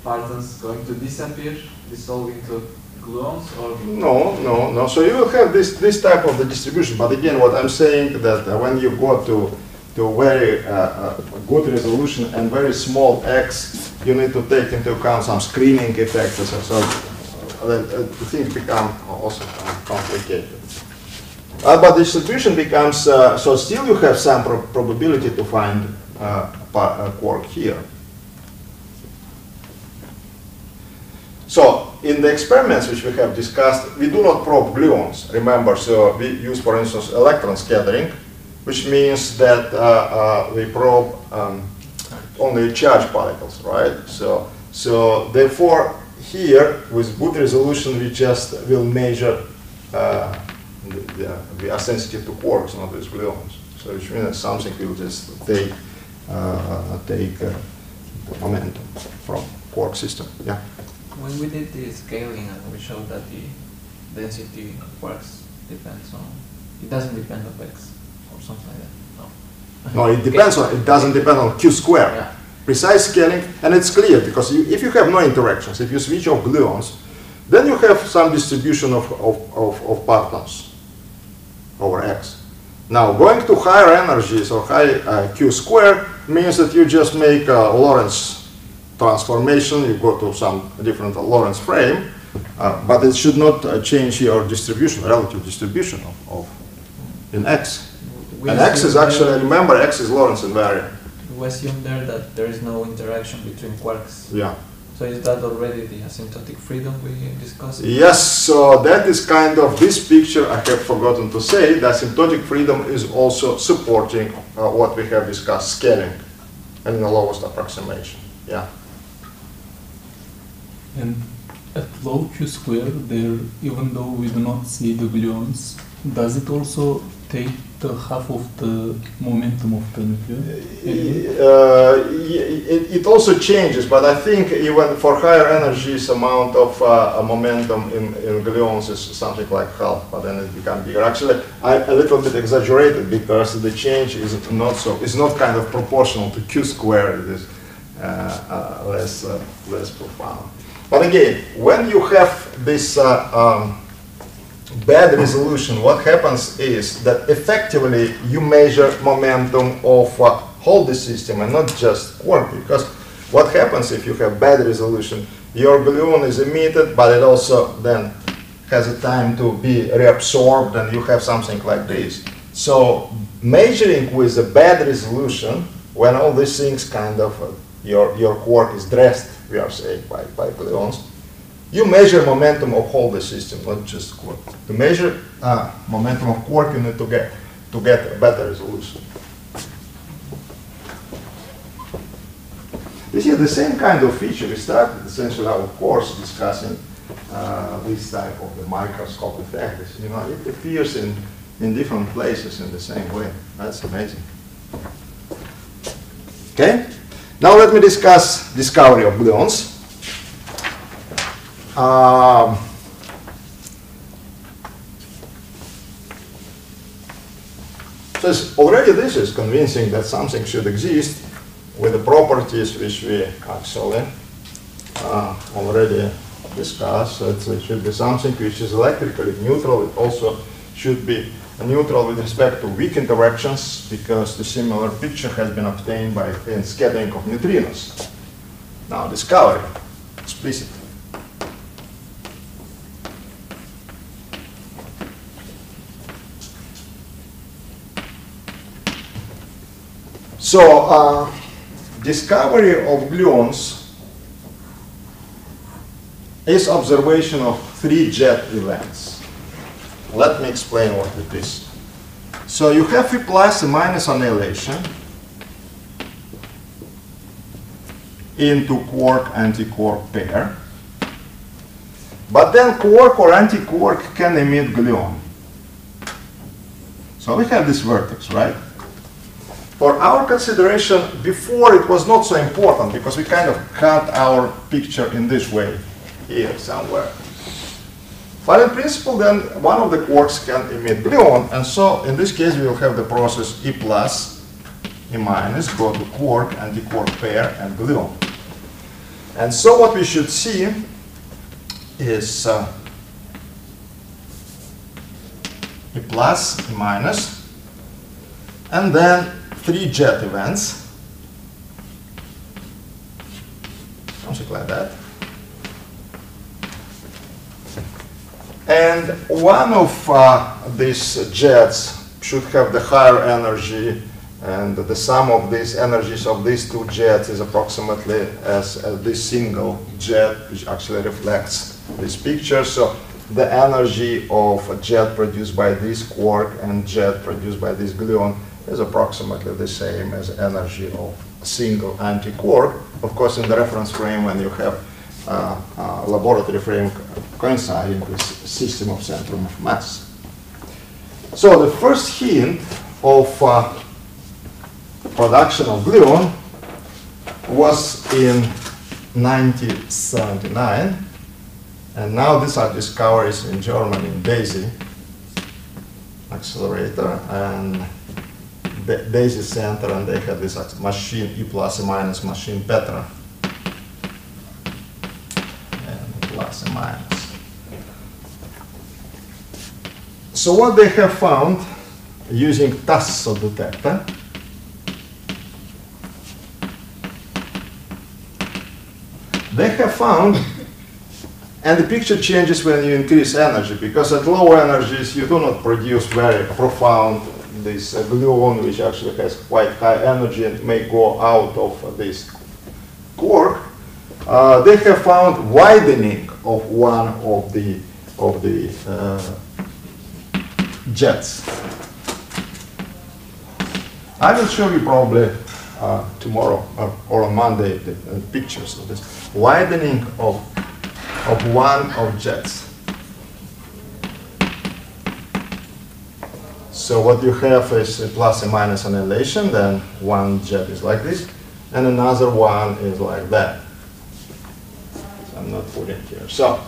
D: partons going to disappear, dissolve into gluons, or?
A: No. So you will have this type of the distribution. But again, what I'm saying that when you go to very good resolution and very small x, you need to take into account some screening effects. So things become also complicated. But distribution becomes, so still you have some probability to find a quark here. So in the experiments which we have discussed, we do not probe gluons, remember, so we use, for instance, electron scattering, which means that we probe only charged particles, right? So therefore, here, with good resolution, we just will measure, we are sensitive to quarks, not with gluons. So which means that something will just take momentum from quark system, yeah.
C: When we did the scaling and we showed that the density of quarks depends on, it doesn't depend on x or something like that. No.
A: No, it depends on, it doesn't depend on Q square.
C: Yeah.
A: Precise scaling, and it's clear because if you have no interactions, if you switch off gluons, then you have some distribution of partons over x. Now, going to higher energies or high Q square means that you just make a Lorentz transformation, you go to some different Lorentz frame, but it should not change your distribution, relative distribution in x. And x is actually, remember, x is Lorentz invariant.
C: We assume there that there is no interaction between quarks.
A: Yeah.
C: So is that already the asymptotic freedom we discussed?
A: Yes, so that is kind of this picture I have forgotten to say. The asymptotic freedom is also supporting what we have discussed, scaling and the lowest approximation. Yeah.
E: And at low Q square, there, even though we do not see the gluons, does it also take the half of the momentum of the nucleon?
A: It also changes, but I think even for higher energies, amount of momentum in gluons is something like half, but then it becomes bigger. Actually, I a little bit exaggerated because the change is not kind of proportional to Q squared. It is less profound. But again, when you have this bad resolution, what happens is that effectively you measure momentum of whole the system and not just quark, because what happens if you have bad resolution, your gluon is emitted, but it also then has a time to be reabsorbed, and you have something like this. So measuring with a bad resolution, when all these things kind of, your quark is dressed, we are saying, by gluons, you measure momentum of whole the system, not just quark. To measure momentum of quark, you need to get a better resolution. You see the same kind of feature. We started essentially our course discussing this type of the microscope effect. You know, it appears in different places in the same way. That's amazing. Okay. Now let me discuss discovery of gluons. So already this is convincing that something should exist with the properties which we actually already discussed. So it should be something which is electrically neutral. It also should be neutral with respect to weak interactions, because the similar picture has been obtained by scattering of neutrinos. Now discovery, explicit. So discovery of gluons is observation of 3 jet events. Let me explain what it is. So you have Phi plus and minus annihilation into quark-antiquark pair. But then quark or antiquark can emit gluon. So we have this vertex, right? For our consideration, before it was not so important because we kind of cut our picture in this way, here somewhere. But in principle, then one of the quarks can emit gluon, and so in this case we will have the process E plus, E minus, go to quark, anti-quark pair, and gluon. And so what we should see is E plus, E minus, and then 3 jet events, something like that. And one of these jets should have the higher energy, and the sum of these energies of these 2 jets is approximately as this single jet, which actually reflects this picture. So the energy of a jet produced by this quark and jet produced by this gluon is approximately the same as energy of a single anti-quark. Of course, in the reference frame, when you have laboratory frame coinciding with system of centrum of mass. So the first hint of production of gluon was in 1979, and now these are discoveries in Germany in DAISY accelerator and the DAISY center, and they had this machine E plus E minus machine Petra. Plus and minus. So what they have found using Tasso detector, they have found, and the picture changes when you increase energy, because at low energies you do not produce very profound this gluon, which actually has quite high energy and may go out of this quark. They have found widening of one of the jets. I will show you probably tomorrow or on Monday the pictures of this widening of one of jets. So what you have is a plus and minus annihilation, then one jet is like this, and another one is like that. I'm not putting here. So,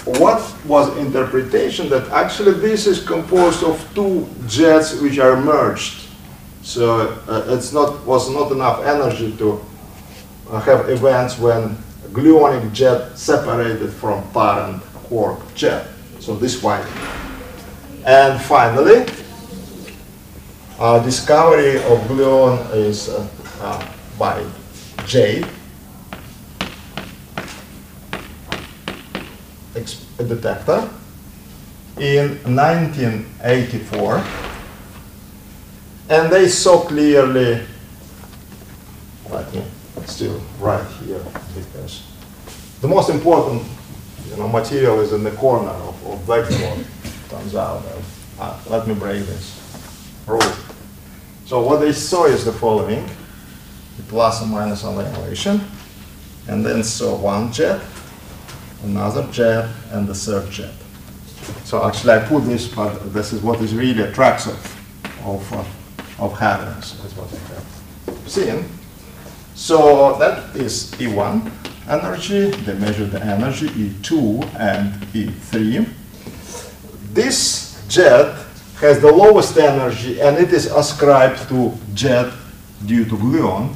A: what was interpretation that actually this is composed of 2 jets which are merged. So was not enough energy to have events when gluonic jet separated from parent quark jet. So this widening. And finally, discovery of gluon is by Jade, a detector, in 1984, and they saw clearly, let me still write here, because the most important material is in the corner of blackboard, turns out. Let me break this rule. So what they saw is the following: the plus and minus annihilation, and then saw one jet, another jet, and the third jet. So actually I put this, but this is what is really attractive of hadrons. That's what I have seen. So that is E1 energy. They measure the energy, E2 and E3. This jet has the lowest energy, and it is ascribed to jet due to gluon.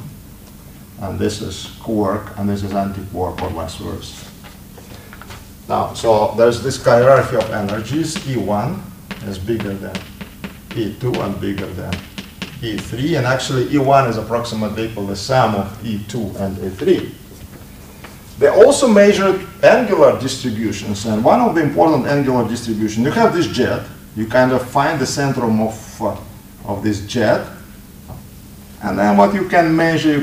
A: And this is quark, and this is anti-quark, or vice versa. Now, so there's this hierarchy of energies. E1 is bigger than E2 and bigger than E3, and actually E1 is approximately equal to the sum of E2 and E3. They also measured angular distributions, and one of the important angular distributions, you have this jet, you kind of find the centrum of this jet, and then what you can measure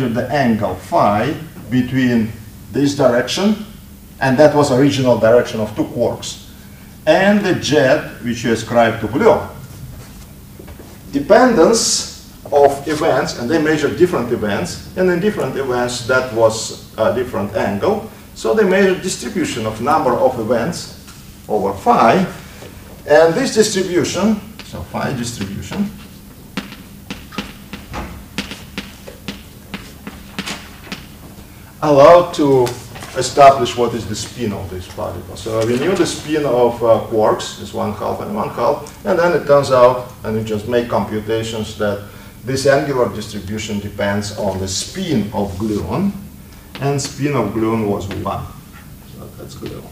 A: the angle phi between this direction, and that was original direction of 2 quarks, and the jet which you ascribe to gluon. Dependence of events, and they measured different events, and in different events that was a different angle. So they measured distribution of number of events over phi, and this distribution, so phi distribution, allowed to establish what is the spin of this particle. So we knew the spin of quarks is 1/2 and 1/2, and then it turns out, and we just make computations, that this angular distribution depends on the spin of gluon, and spin of gluon was 1. So that's gluon.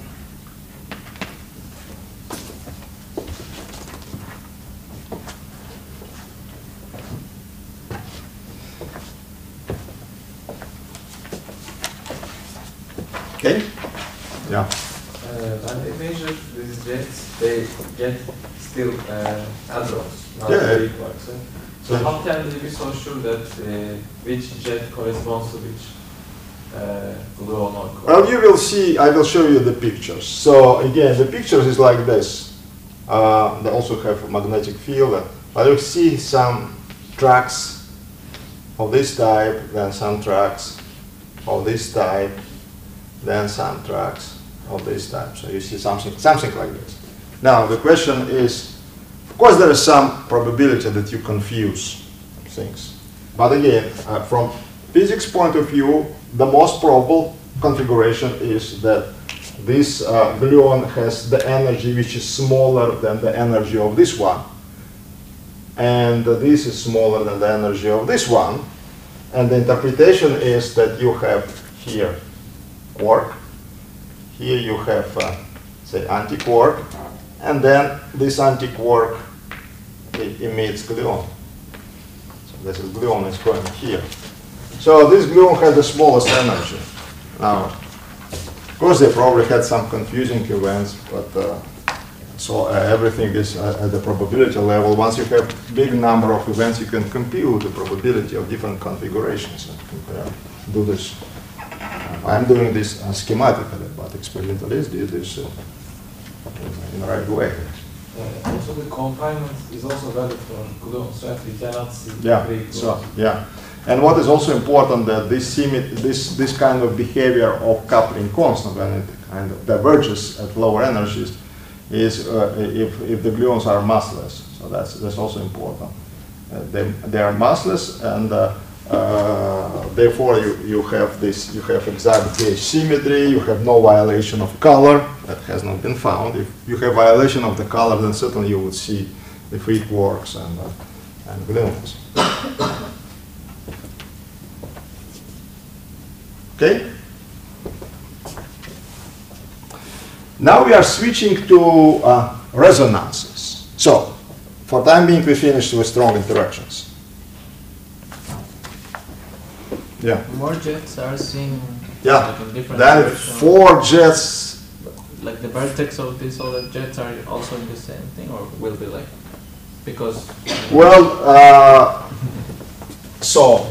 A: Okay? Yeah.
D: When they measure these jets, they get still hadrons, not
A: Yeah.
D: very quarks. So
A: Yeah.
D: how can they be so sure that which jet corresponds to which gluon or quark?
A: Well, you will see, I will show you the pictures. So again, the pictures is like this. They also have a magnetic field, but you see some tracks of this type, then some tracks of this type, then some tracks of this type. So you see something like this. Now the question is, of course there is some probability that you confuse things. But again, from physics point of view, the most probable configuration is that this gluon has the energy which is smaller than the energy of this one. And this is smaller than the energy of this one. And the interpretation is that you have here quark, here you have, say, anti-quark, and then this anti-quark emits gluon. So this is gluon is going here. So this gluon has the smallest energy. Now, of course, they probably had some confusing events, but so everything is at the probability level. Once you have big number of events, you can compute the probability of different configurations and do this. I'm doing this schematically, but experimentalists do this in the right way.
D: Also, the confinement is also valid for gluons, right? We cannot see
A: Yeah.
D: three
A: So
D: gluons.
A: yeah, and what is also important that this kind of behavior of coupling constant when it kind of diverges at lower energies is if the gluons are massless. So that's also important. They are massless, and therefore you have exact gauge symmetry. You have no violation of color. That has not been found. If you have violation of the color, then certainly you would see the free quarks and gluons. Okay. Now we are switching to resonances. So, for time being, we finished with strong interactions. Yeah.
C: More jets are seen
A: Yeah.
C: like in different
A: Then
C: directions.
A: 4 jets.
C: Like the vertex of these other jets are also in the same thing, or will be like, because
A: Well, so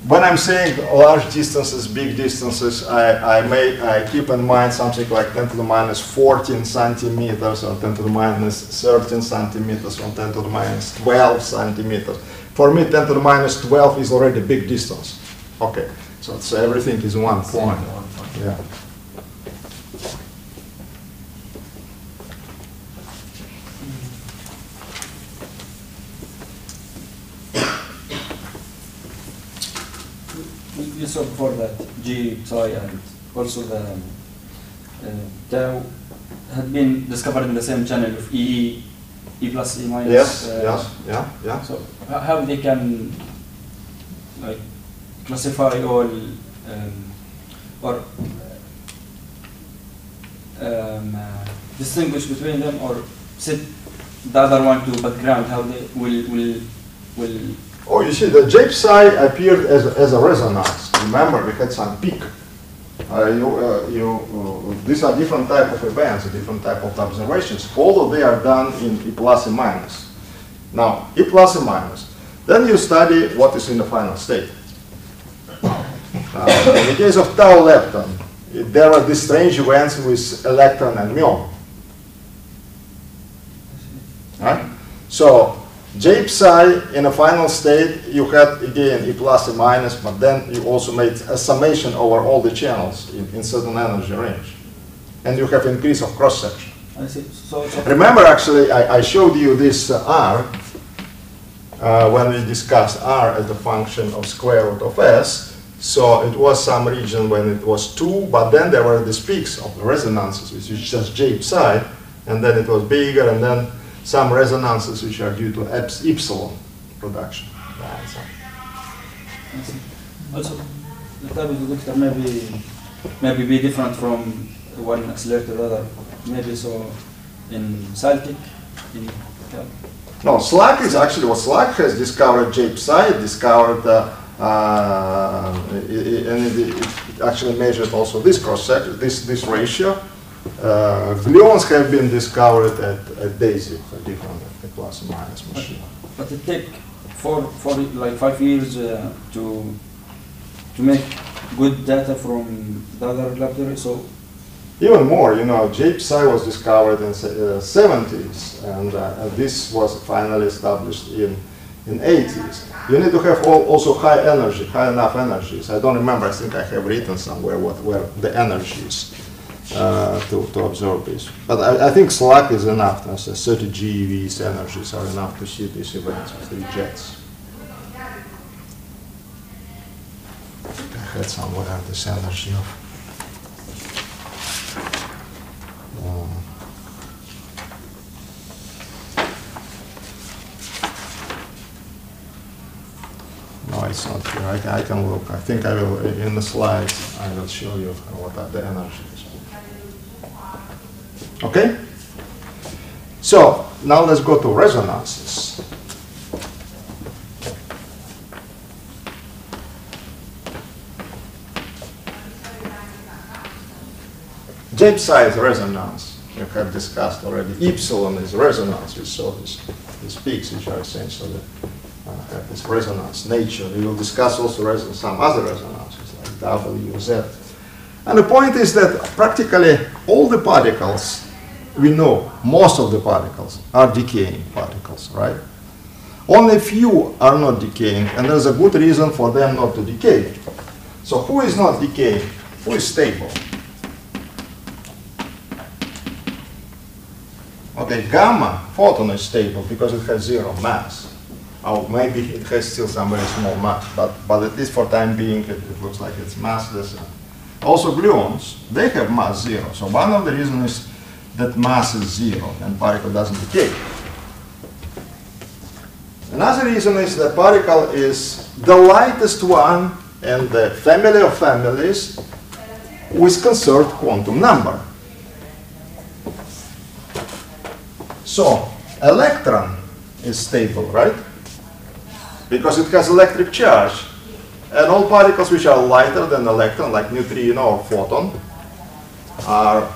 A: when I'm saying large distances, big distances, I keep in mind something like 10 to the minus 14 centimeters, or 10 to the minus 13 centimeters, or 10 to the minus 12 centimeters. For me, 10 to the minus 12 is already a big distance. Okay, so everything is 1 point. Yeah.
B: You saw before that G, psi, and also the tau had been discovered in the same channel of E plus, E minus.
A: Yes, yeah.
B: So how they can like classify all or distinguish between them, or set the other one to background? How they will
A: Oh, you see, the J psi appeared as a resonance. Remember, we had some peak. These are different type of events, different type of observations, although they are done in E plus and minus. Now, E plus and minus. Then you study what is in the final state. In the case of tau lepton, there are these strange events with electron and muon. Right? So, J psi in a final state, you had again E plus and minus, but then you also made a summation over all the channels in certain energy range. And you have increase of cross section.
B: I see. So
A: Remember, actually, I showed you this R when we discussed R as the function of square root of S. So it was some region when it was 2, but then there were these peaks of the resonances, which is just J psi, and then it was bigger, and then some resonances which are due to epsilon production.
B: Also, the type of detector maybe be different from one accelerator or other. Maybe so in Celtic, in
A: no, SLAC is actually what SLAC has discovered. J psi discovered, and it actually measured also this cross section, this ratio. Gluons have been discovered at DAISY, a different plus and minus machine.
B: But it take for like 5 years to make good data from the other laboratory. So
A: even more, you know, J psi was discovered in the 70s, and this was finally established in 80s. You need to have also high enough energies. I don't remember. I think I have written somewhere where the energy is to observe this. But I think SLAC is enough. 30 GeVs energies are enough to see these events with the jets. I had somewhere this energy of. No, it's not here. I can look. I think I will, in the slides, I will show you what are the energies. Okay? So, now let's go to resonances. J psi is resonance. You have discussed already. Epsilon is resonance. We saw these peaks, which are essentially have this resonance nature. We will discuss also some other resonances like W, Z. And the point is that practically all the particles, we know most of the particles are decaying particles, right? Only a few are not decaying, and there's a good reason for them not to decay. So who is not decaying? Who is stable? Okay, gamma photon is stable because it has 0 mass. Or maybe it has still some very small mass, but at least for time being, it looks like it's massless. Also gluons, they have mass 0. So one of the reasons is that mass is 0 and particle doesn't decay. Another reason is that particle is the lightest one in the family of families with conserved quantum number. So electron is stable, right? Because it has electric charge. And all particles which are lighter than electron, like neutrino or photon, are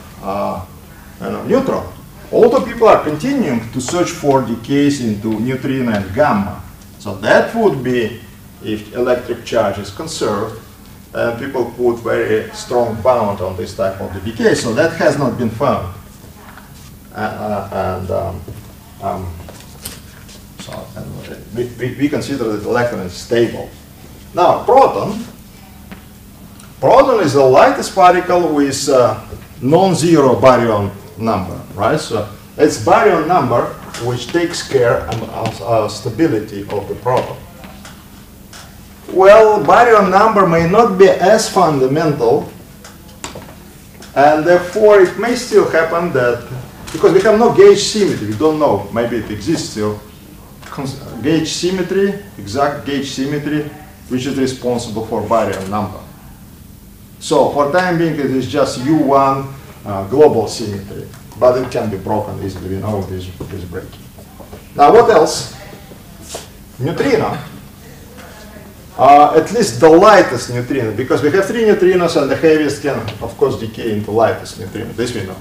A: neutron. Although people are continuing to search for decays into neutrino and gamma. So that would be if electric charge is conserved, and people put very strong bound on this type of the decay. So that has not been found. So we consider that electron is stable. Now, proton is the lightest particle with non-zero baryon number, right? So it's baryon number which takes care of stability of the proton. Well, baryon number may not be as fundamental, and therefore it may still happen that, because we have no gauge symmetry, we don't know, maybe it exists still, gauge symmetry, exact gauge symmetry, which is responsible for baryon number. So for time being, it is just U1 global symmetry, but it can be broken easily. We know this is breaking. Now what else? Neutrino. At least the lightest neutrino, because we have 3 neutrinos and the heaviest can, of course, decay into lightest neutrino. This we know.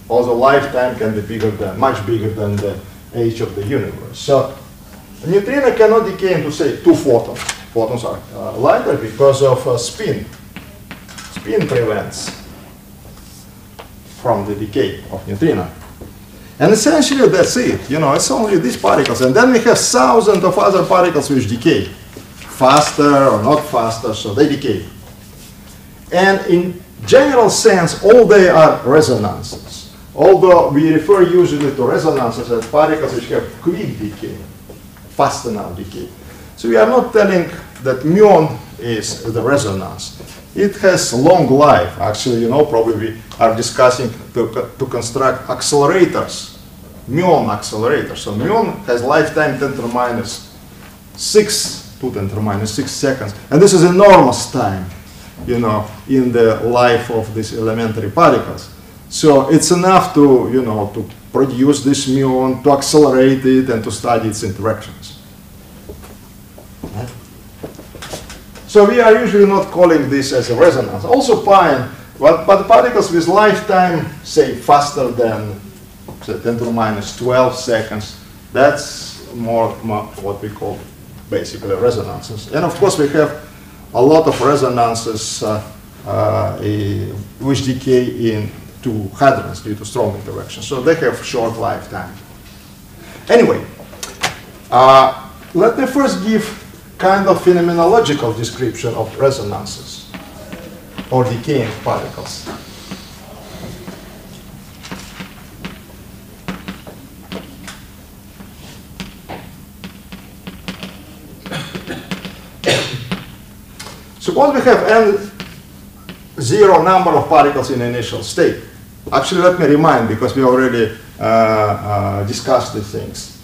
A: Also, lifetime can be bigger than, much bigger than the age of the universe. So neutrino cannot decay into, say, 2 photons. Photons are lighter because of spin. Spin prevents from the decay of neutrino. And essentially that's it. You know, it's only these particles. And then we have thousands of other particles which decay. Faster or not faster, so they decay. And in general sense, all they are resonances. Although we refer usually to resonances as particles which have quick decay, fast enough decay. So we are not telling that muon is the resonance. It has long life. Actually, you know, probably we are discussing to construct accelerators, muon accelerators. So muon has lifetime 10 to the minus 6 to 10 to the minus 6 seconds. And this is enormous time, you know, in the life of these elementary particles. So it's enough to, you know, to produce this muon, to accelerate it, and to study its interactions. Right? So we are usually not calling this as a resonance. Also fine, but particles with lifetime, say, faster than, say, 10 to the minus 12 seconds, that's more what we call basically resonances. And of course we have a lot of resonances which decay into hadrons due to strong interactions. So they have short lifetime. Anyway, let me first give kind of phenomenological description of resonances or decaying particles. Suppose we have n0 number of particles in initial state. Actually, let me remind, because we already discussed these things.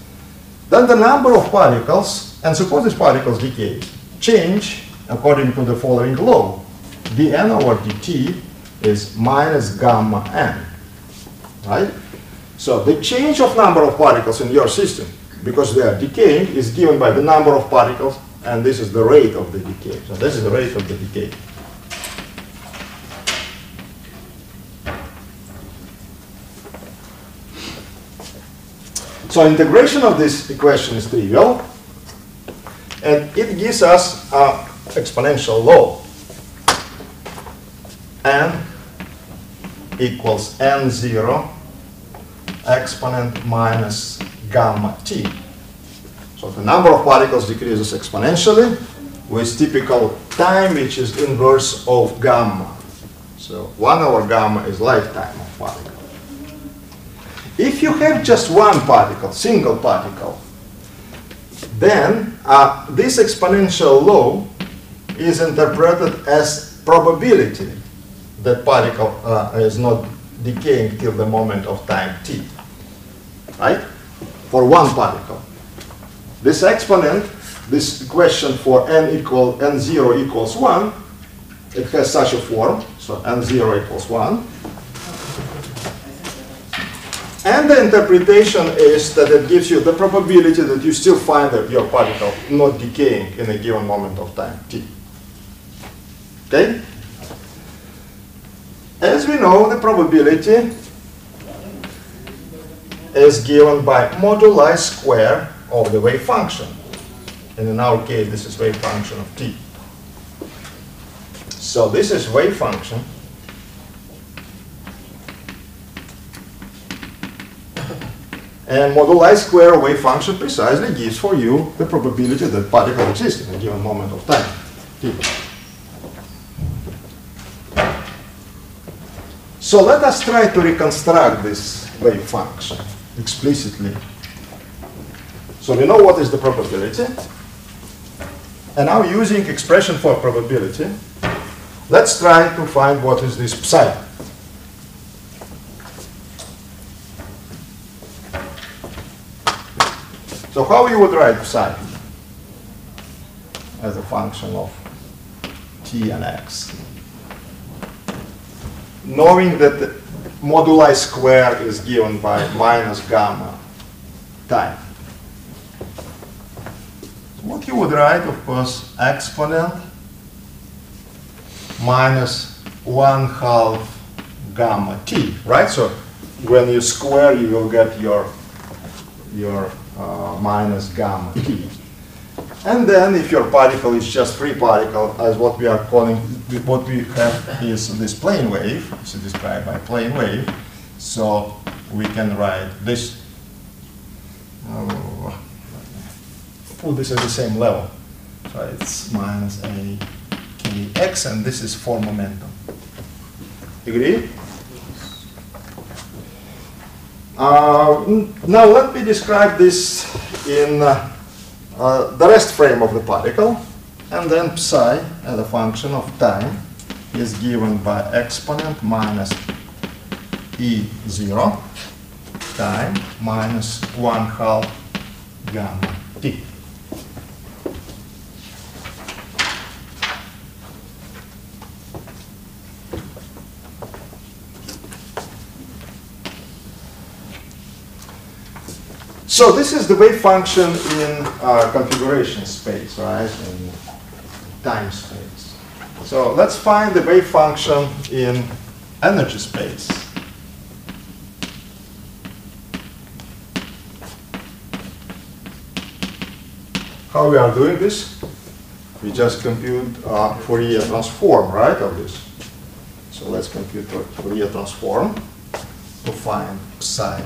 A: Then the number of particles, and suppose these particles decay, change according to the following law. dn over dt is minus gamma n, right? So the change of number of particles in your system, because they are decaying, is given by the number of particles, and this is the rate of the decay. So this is the rate of the decay. So integration of this equation is trivial, and it gives us an exponential law. N equals n0 exponent minus gamma t. So the number of particles decreases exponentially with typical time which is inverse of gamma. So 1 over gamma is lifetime of particle. If you have just one particle, single particle, then this exponential law is interpreted as probability that particle is not decaying till the moment of time t, right? For one particle. This exponent, this equation for n0 equals 1, it has such a form, so n0 equals 1. And the interpretation is that it gives you the probability that you still find that your particle not decaying in a given moment of time t. Okay? As we know, the probability is given by moduli square of the wave function. And in our case, this is wave function of t. So this is wave function. And moduli square of wave function precisely gives for you the probability that particle exists in a given moment of time t. So let us try to reconstruct this wave function explicitly. So we know what is the probability. And now using expression for probability, let's try to find what is this psi. So how you would write psi as a function of t and x? Knowing that the moduli square is given by minus gamma time. What you would write, of course, exponent minus 1/2 gamma t, right? So when you square, you will get your minus gamma t. And then if your particle is just free particle, as what we are calling, what we have is this plane wave, this is described by plane wave. So we can write this, put this at the same level. So it's minus a kx, and this is for momentum. Agree? Now let me describe this in the rest frame of the particle. And then psi as a function of time is given by exponent minus E0 time minus 1/2 gamma t. So this is the wave function in configuration space, right? In time space. So let's find the wave function in energy space. How we are doing this? We just compute Fourier transform, right, of this. So let's compute Fourier transform to find psi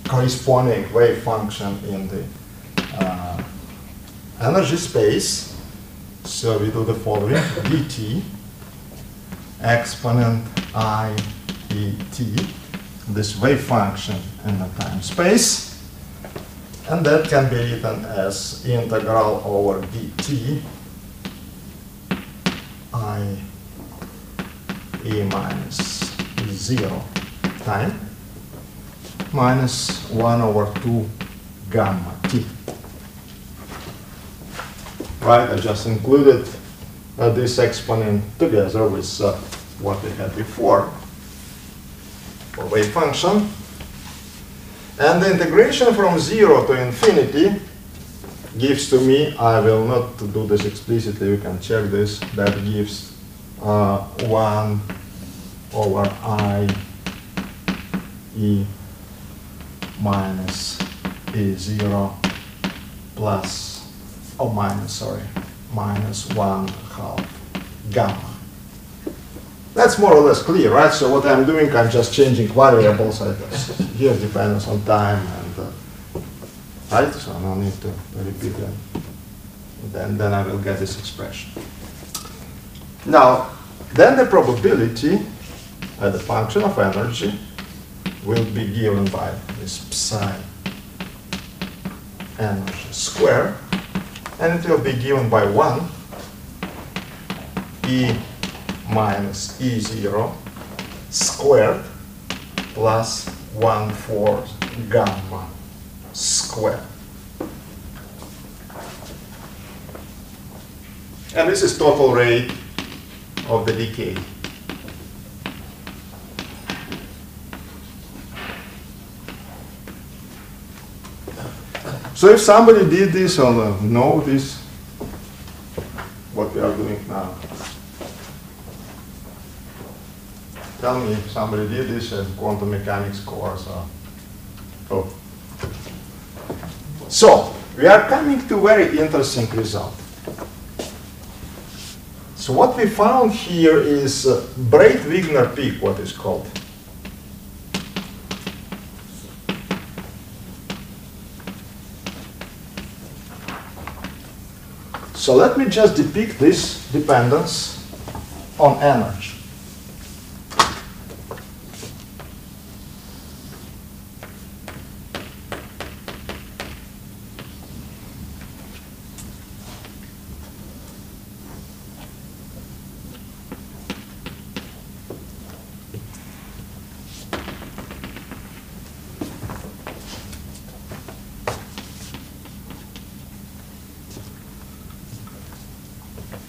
A: corresponding wave function in the energy space. So we do the following: dt exponent I e t, this wave function in the time space, and that can be written as integral over dt I e minus 0 time minus 1 over 2 gamma t. Right, I just included this exponent together with what we had before for wave function. And the integration from 0 to infinity gives to me, I will not do this explicitly, you can check this, that gives 1 over I e minus E0 plus, oh minus, sorry, minus 1/2 gamma. That's more or less clear, right? So what I'm doing, I'm just changing variables. Here depends on time, and right? So no need to repeat them. Then I will get this expression. Now, then the probability as a function of energy will be given by this psi energy square, and it will be given by 1 E minus E0 squared plus 1/4 gamma squared. And this is total rate of the decay. So if somebody did this or know this, what we are doing now, tell me if somebody did this in quantum mechanics course. Oh. So we are coming to a very interesting result. So what we found here is Breit-Wigner peak, what is called. So let me just depict this dependence on energy.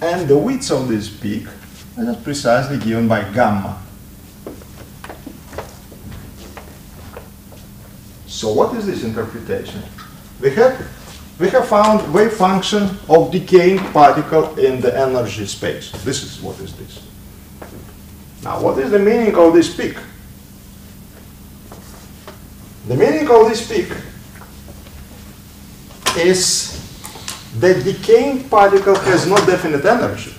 A: And the width of this peak is precisely given by gamma. So what is this interpretation? We have found wave function of decaying particle in the energy space. This is what is this. Now what is the meaning of this peak? The meaning of this peak is that decaying particle has no definite energy.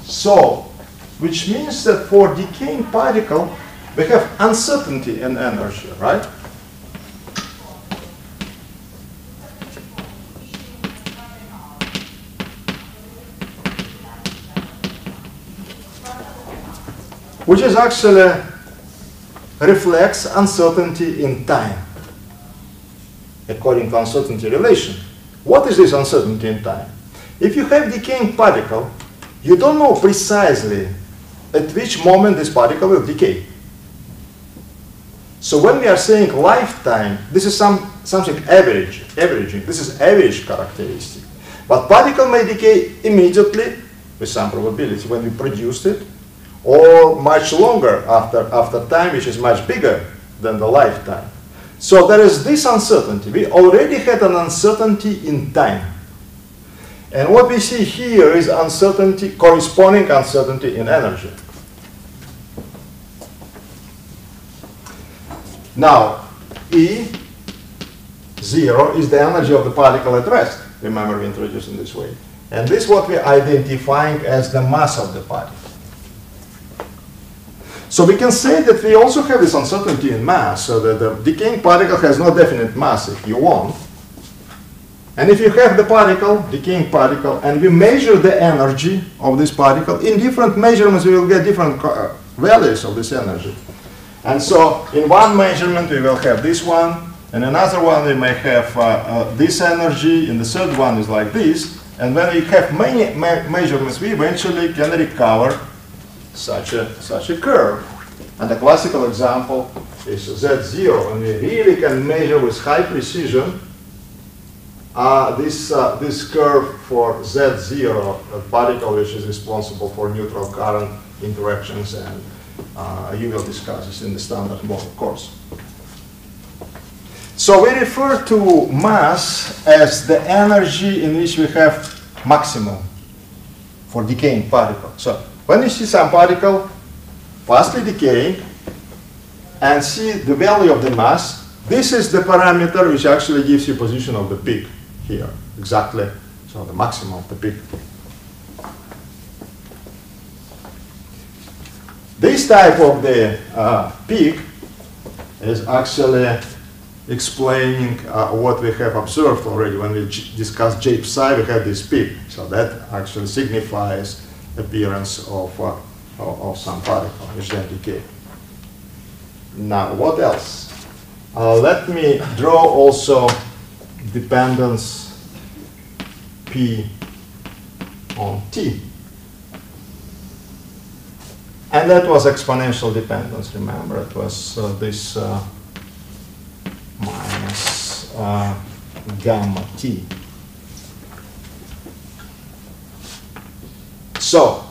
A: So which means that for decaying particle, we have uncertainty in energy, right? Which is actually reflects uncertainty in time, according to uncertainty relation. What is this uncertainty in time? If you have decaying particle, you don't know precisely at which moment this particle will decay. So when we are saying lifetime, this is something averaging. This is average characteristic. But particle may decay immediately with some probability when we produced it, or much longer after time, which is much bigger than the lifetime. So there is this uncertainty. We already had an uncertainty in time. And what we see here is uncertainty, corresponding uncertainty in energy. Now, E0 is the energy of the particle at rest. Remember, we introduced in this way. And this is what we're identifying as the mass of the particle. So we can say that we also have this uncertainty in mass, so that the decaying particle has no definite mass if you want. And if you have the particle, decaying particle, and we measure the energy of this particle, in different measurements we will get different values of this energy. And so in one measurement we will have this one, and another one we may have this energy, and the third one is like this. And when we have many measurements, we eventually can recover such a curve. And the classical example is Z0, and we really can measure with high precision this curve for Z0, a particle which is responsible for neutral current interactions, and you will discuss this in the standard model course. So we refer to mass as the energy in which we have maximum for decaying particle. So when you see some particle fastly decaying and see the value of the mass, this is the parameter which actually gives you position of the peak here, exactly, so the maximum of the peak. This type of the peak is actually explaining what we have observed already. When we discussed HEP-psi, we had this peak, so that actually signifies appearance of some particle which then decay. Now, what else? Let me draw also dependence P on T. And that was exponential dependence, remember. It was this minus gamma T. So,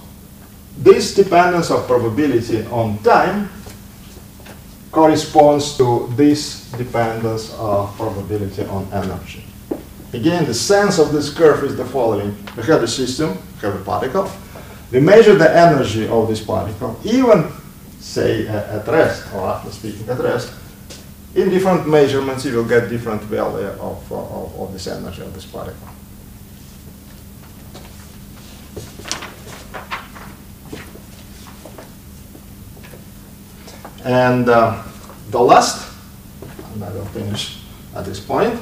A: this dependence of probability on time corresponds to this dependence of probability on energy. Again, the sense of this curve is the following. We have the system, we have a particle. We measure the energy of this particle, even, say, at rest, or roughly speaking, at rest. In different measurements, you will get different value of this energy of this particle. And the last, and I will finish at this point,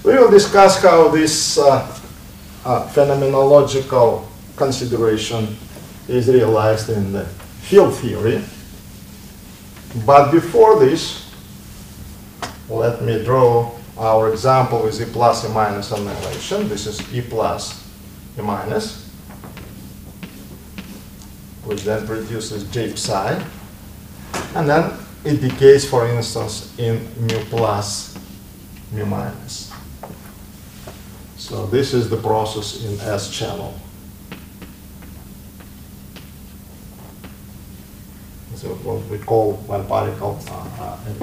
A: we will discuss how this phenomenological consideration is realized in the field theory. But before this, let me draw our example with E plus E minus annihilation. This is E plus E minus, which then produces HEP-psi. And then it decays, for instance, in mu plus, mu minus. So this is the process in S channel. So what we call when particle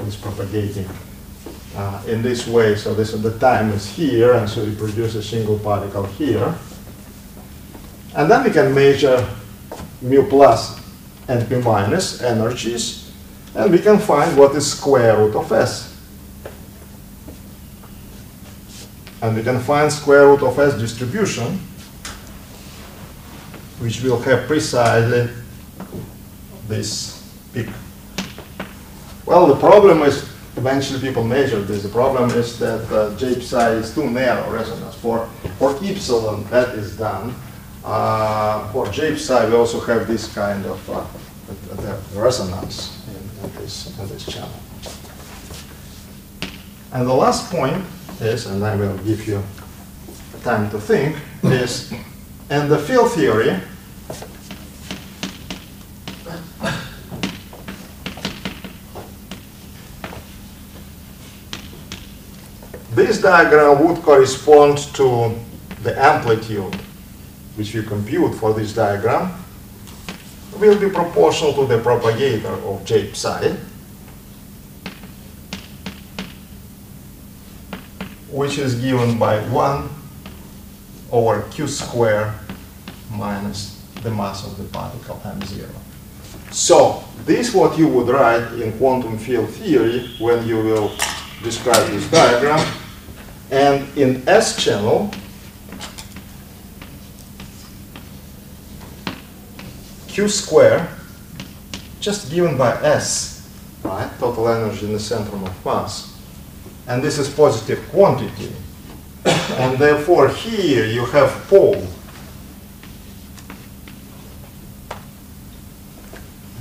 A: is propagating in this way. So this is the time is here, and so we produce a single particle here. And then we can measure mu plus and mu minus energies, and we can find what is square root of S. And we can find square root of S distribution, which will have precisely this peak. Well, the problem is, eventually people measured this. The problem is that J psi is too narrow resonance. For epsilon, that is done. For J psi, we also have this kind of resonance in this channel. And the last point is, and I will give you time to think, is in the field theory, this diagram would correspond to the amplitude which we compute for this diagram will be proportional to the propagator of J psi, which is given by 1 over q squared minus the mass of the particle m0. So this is what you would write in quantum field theory when you will describe this diagram. And in S channel, q squared, just given by S, right? Total energy in the centrum of mass. And this is positive quantity. And therefore here you have pole.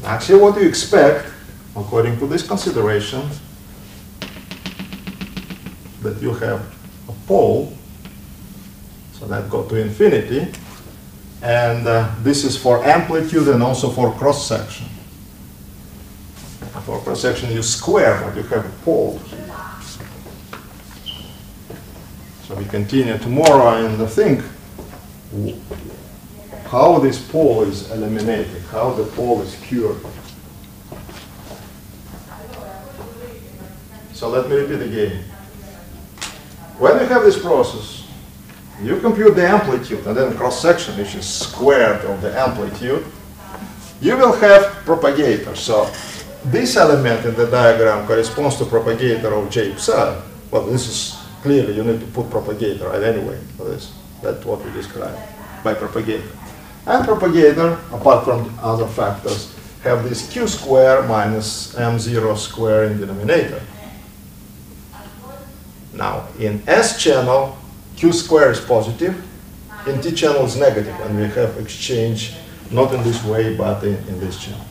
A: Actually what you expect, according to this consideration, that you have a pole, so that go to infinity, and this is for amplitude and also for cross-section. For cross-section you square, but you have a pole here. So we continue tomorrow and think how this pole is eliminated, how the pole is cured. So let me repeat again. When you have this process, you compute the amplitude and then cross-section, which is squared of the amplitude, you will have propagator. So this element in the diagram corresponds to propagator of J psi. Well, this is clearly, you need to put propagator right anyway for this. That's what we described by propagator. And propagator, apart from other factors, have this q squared minus m0 squared in denominator. Now, in S channel, q squared is positive, in T channel is negative, and we have exchange not in this way, but in this channel,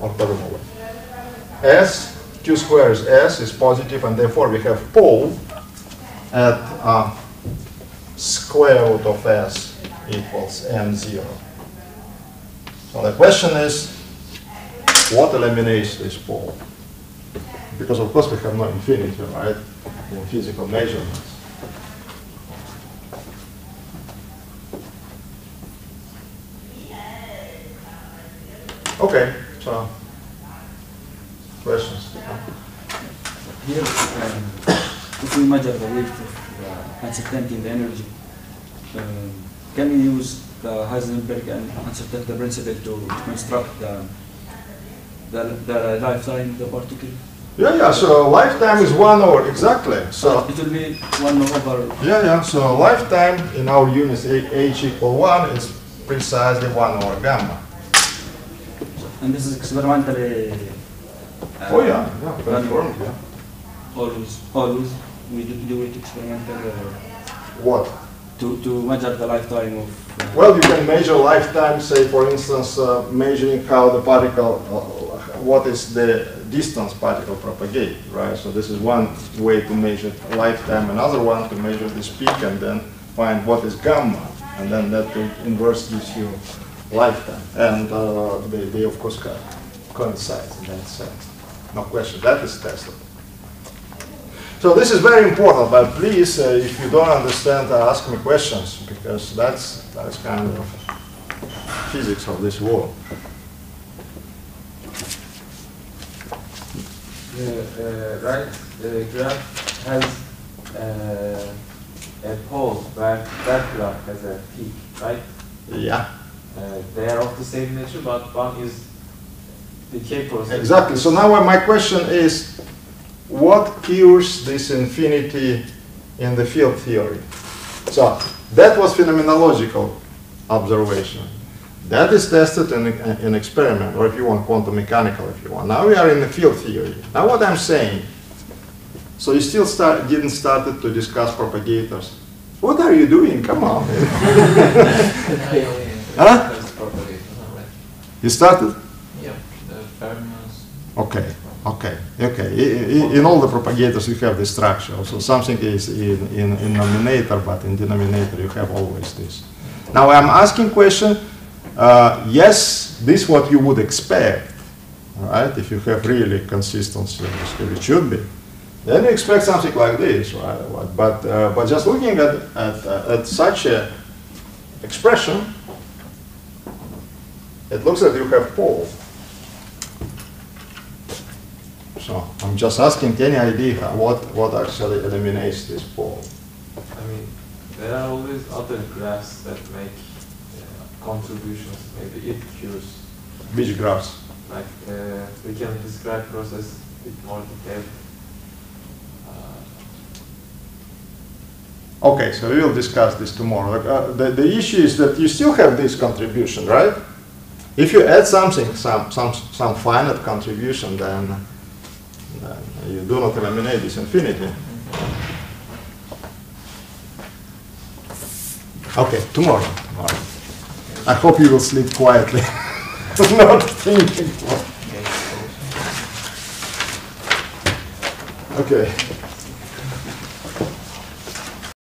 A: orthogonal way. S, q squared is S, is positive, and therefore we have pole at square root of S equals m0. So the question is, what eliminates this pole? Because of course we have no infinity, right, in physical measurements. Okay, so questions?
B: Here, if we measure the weight of uncertainty in the energy, can we use the Heisenberg and uncertainty principle to construct the lifetime of the particle?
A: Yeah, so lifetime is 1 over, exactly. So
B: it will be 1 over.
A: Yeah, so lifetime in our units h equal 1 is precisely 1 over gamma.
B: And this is experimentally.
A: Oh yeah, confirmed, yeah.
B: Always we do it experimentally.
A: What?
B: To measure the lifetime of.
A: Well, you can measure lifetime, say for instance, measuring how the particle, what is the distance particle propagate, right? So this is one way to measure lifetime, another one to measure this peak and then find what is gamma, and then that inverse gives you lifetime. And they of course coincide in that sense. No question, that is tested. So this is very important, but please, if you don't understand, ask me questions, because that's kind of physics of this world.
D: The graph has a pole where that graph has a peak, right?
A: Yeah.
D: They are of the same nature, but one is decay process.
A: Exactly. So now my question is, what cures this infinity in the field theory? So that was phenomenological observation. That is tested in experiment, or if you want quantum mechanical, if you want. Now we are in the field theory. Now what I'm saying, so you still didn't start to discuss propagators. What are you doing? Come on. Huh? You started?
C: Yeah, the Fermions.
A: Okay, okay, okay. In all the propagators you have this structure. So something is in nominator, but in denominator you have always this. Now I'm asking question, yes, this is what you would expect, right? If you have really consistency, it should be. Then you expect something like this, right? But just looking at such a expression, it looks like you have pole. So I'm just asking any idea what actually eliminates this pole.
D: I mean, there are always other graphs that make contributions. Maybe it cures.
A: Which graphs?
D: Like we can describe process with more detail.
A: Okay, so we will discuss this tomorrow. The issue is that you still have this contribution, right? If you add something, some finite contribution, then you do not eliminate this infinity. Okay, tomorrow. I hope you will sleep quietly, not thinking. Okay.